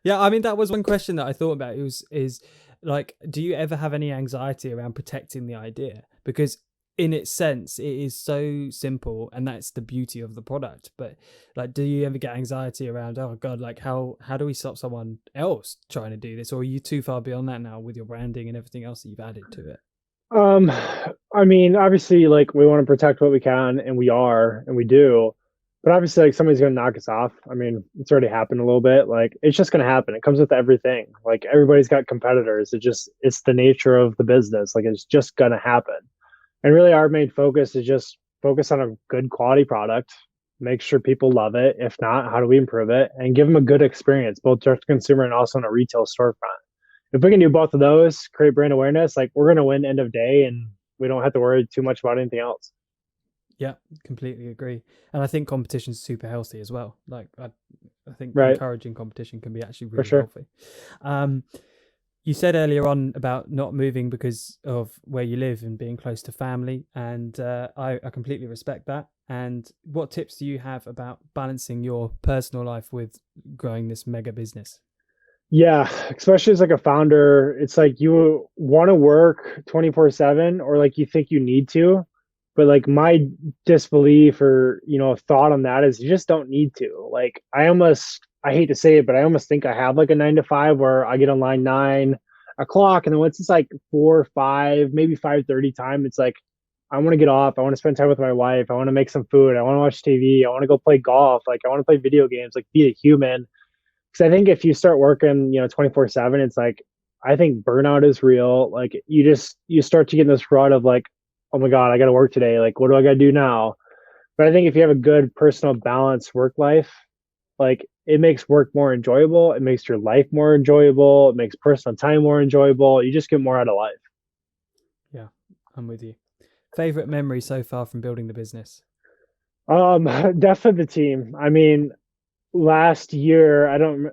Yeah, I mean, that was one question that I thought about. Is like, do you ever have any anxiety around protecting the idea? Because in its sense, it is so simple, and that's the beauty of the product. But like, do you ever get anxiety around, oh God, like how do we stop someone else trying to do this? Or are you too far beyond that now with your branding and everything else that you've added to it?
I mean, obviously, like, we want to protect what we can, and we are, and we do. But obviously, like, somebody's going to knock us off. I mean, it's already happened a little bit. Like, it's just going to happen. It comes with everything. Like, everybody's got competitors. It's the nature of the business. Like, it's just going to happen. And really, our main focus is just focus on a good quality product, make sure people love it. If not, how do we improve it and give them a good experience, both direct to consumer and also in a retail storefront? If we can do both of those, create brand awareness, like, we're going to win end of day, and we don't have to worry too much about anything else.
Yeah, completely agree. And I think competition is super healthy as well. Like, I think encouraging competition can be actually really healthy. You said earlier on about not moving because of where you live and being close to family. And I completely respect that. And what tips do you have about balancing your personal life with growing this mega business?
Yeah, especially as like a founder, it's like you want to work 24/7, or like you think you need to, but like my disbelief or thought on that is you just don't need to. Like, I hate to say it, but I almost think I have like a 9 to 5 where I get online 9 o'clock, and then once it's like 4 or 5, maybe 5:30 time, it's like I want to get off. I want to spend time with my wife. I want to make some food. I want to watch TV. I want to go play golf. Like, I want to play video games. Like, be a human. Because I think if you start working, 24/7, it's like, I think burnout is real. Like, you start to get in this rut of like, oh my God, I got to work today. Like, what do I got to do now? But I think if you have a good personal balanced work life, like, it makes work more enjoyable. It makes your life more enjoyable. It makes personal time more enjoyable. You just get more out of life.
Yeah, I'm with you. Favorite memory so far from building the business?
Definitely the team. I mean, last year, I don't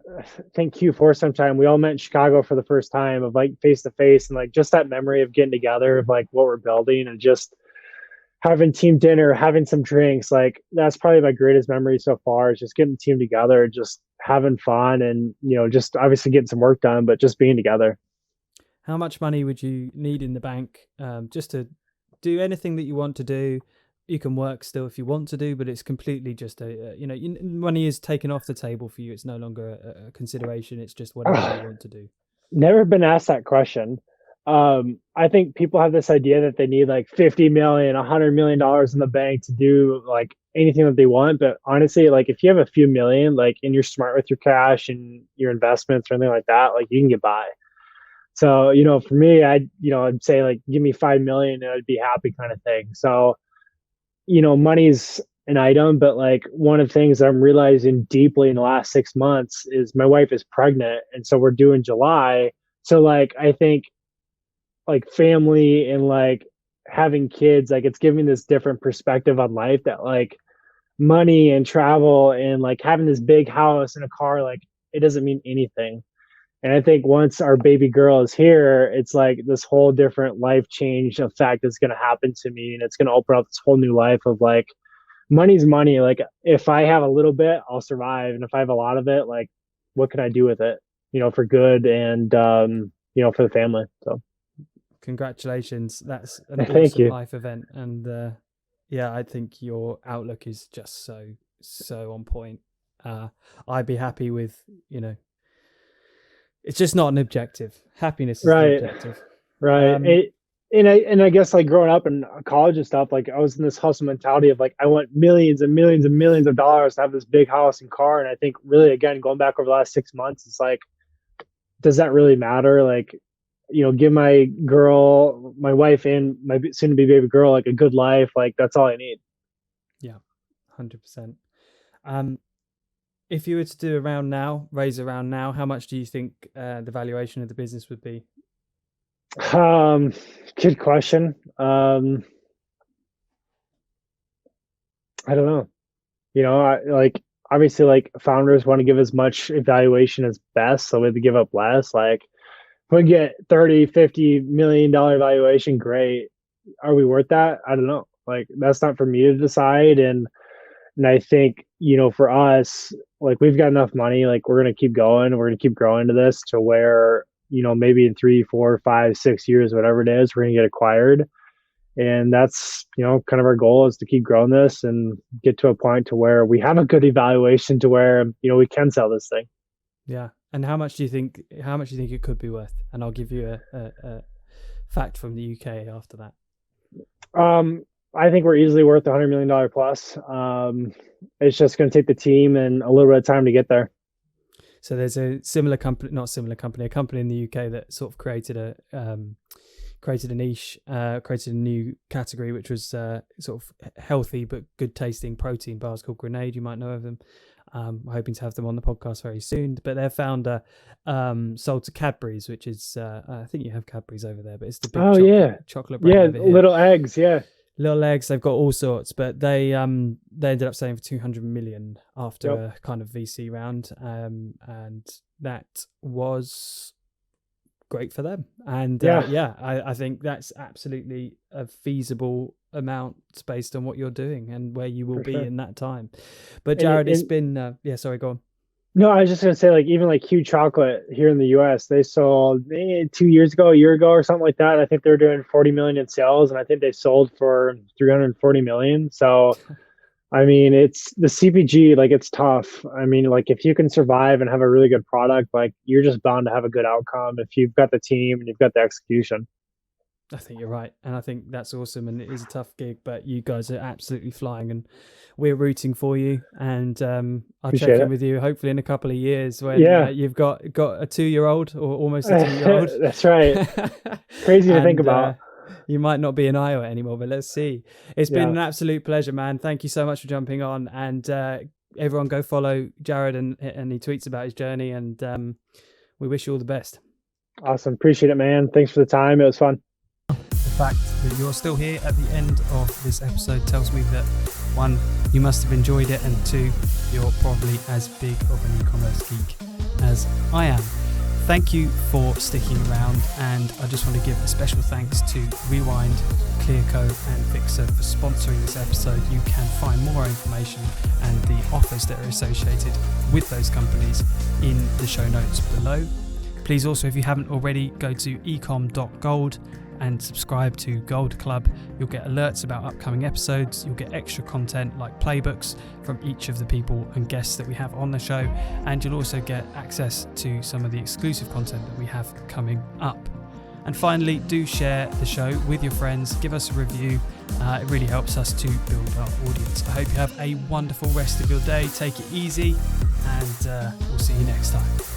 think Q4 sometime, we all met in Chicago for the first time of like face to face, and like just that memory of getting together of like what we're building and just having team dinner, having some drinks. Like, that's probably my greatest memory so far, is just getting the team together, just having fun, and just obviously getting some work done, but just being together.
How much money would you need in the bank just to do anything that you want to do you can work still if you want to do, but it's completely just money is taken off the table for you. It's no longer a consideration. It's just whatever you want to do.
Never been asked that question. I think people have this idea that they need like 50 million, $100 million in the bank to do like anything that they want. But honestly, like if you have a few million, like, and you're smart with your cash and your investments or anything like that, like you can get by. So, for me, I'd say like, give me 5 million and I'd be happy kind of thing. So, money's an item, but like one of the things that I'm realizing deeply in the last 6 months is my wife is pregnant. And so we're due in July. So like, I think like family and like having kids, like it's giving this different perspective on life that like money and travel and like having this big house and a car, like it doesn't mean anything. And I think once our baby girl is here, it's like this whole different life change effect is going to happen to me. And it's going to open up this whole new life of like, money's money. Like if I have a little bit, I'll survive. And if I have a lot of it, like what can I do with it, for good and, for the family. So
congratulations. That's an
Thank
awesome
you.
life event. And I think your outlook is just so on point. I'd be happy with, it's just not an objective. Happiness is
Right.
the objective.
Right. And I guess like growing up in college and stuff, like I was in this hustle mentality of like, I want millions and millions and millions of dollars to have this big house and car. And I think really, again, going back over the last 6 months, it's like, does that really matter? Like, give my girl, my wife and my soon to be baby girl, like a good life. Like that's all I need.
Yeah. 100%. If you were to do raise around now, how much do you think the valuation of the business would be?
Good question. I don't know. Like obviously like founders want to give as much evaluation as best. So we have to give up less. Like if we get 30, $50 million valuation, great. Are we worth that? I don't know. Like that's not for me to decide. And I think, for us, like we've got enough money, like we're going to keep going. We're going to keep growing to this to where, maybe in 3, 4, 5, 6 years, whatever it is, we're going to get acquired. And that's, kind of our goal is to keep growing this and get to a point to where we have a good evaluation to where, we can sell this thing.
Yeah. And how much do you think it could be worth? And I'll give you a fact from the UK after that.
I think we're easily worth $100 million plus. It's just going to take the team and a little bit of time to get there.
So there's a a company in the UK that sort of created a niche, created a new category, which was sort of healthy but good tasting protein bars called Grenade. You might know of them. I'm hoping to have them on the podcast very soon. But their founder sold to Cadbury's, which is I think you have Cadbury's over there, but it's the big chocolate brand.
Yeah, little eggs, yeah.
Little eggs, they've got all sorts, but they ended up selling for 200 million after a kind of VC round, and that was great for them. And I think that's absolutely a feasible amount based on what you're doing and where you will be in that time. But Jarod, it's been sorry, go on.
No, I was just gonna say, like even like Q Chocolate here in the US, they sold 2 years ago, a year ago, or something like that. I think they were doing 40 million in sales, and I think they sold for 340 million. So, I mean, it's the CPG, like it's tough. I mean, like if you can survive and have a really good product, like you're just bound to have a good outcome if you've got the team and you've got the execution.
I think you're right. And I think that's awesome. And it is a tough gig, but you guys are absolutely flying and we're rooting for you. And I'll check in with you hopefully in a couple of years when you've got a 2-year-old or almost a 2-year-old.
That's right. Crazy to think about.
You might not be in Iowa anymore, but let's see. It's been an absolute pleasure, man. Thank you so much for jumping on. And everyone go follow Jarod and he tweets about his journey. And we wish you all the best.
Awesome. Appreciate it, man. Thanks for the time. It was fun.
The fact that you're still here at the end of this episode tells me that 1, you must have enjoyed it, and 2, you're probably as big of an e-commerce geek as I am. Thank you for sticking around, and I just want to give a special thanks to Rewind, Clearco and Fixer for sponsoring this episode. You can find more information and the offers that are associated with those companies in the show notes below. Please also, if you haven't already, go to ecom.gold and subscribe to Gold Club. You'll get alerts about upcoming episodes. You'll get extra content like playbooks from each of the people and guests that we have on the show. And you'll also get access to some of the exclusive content that we have coming up. And finally, do share the show with your friends. Give us a review. It really helps us to build our audience. I hope you have a wonderful rest of your day. Take it easy, and we'll see you next time.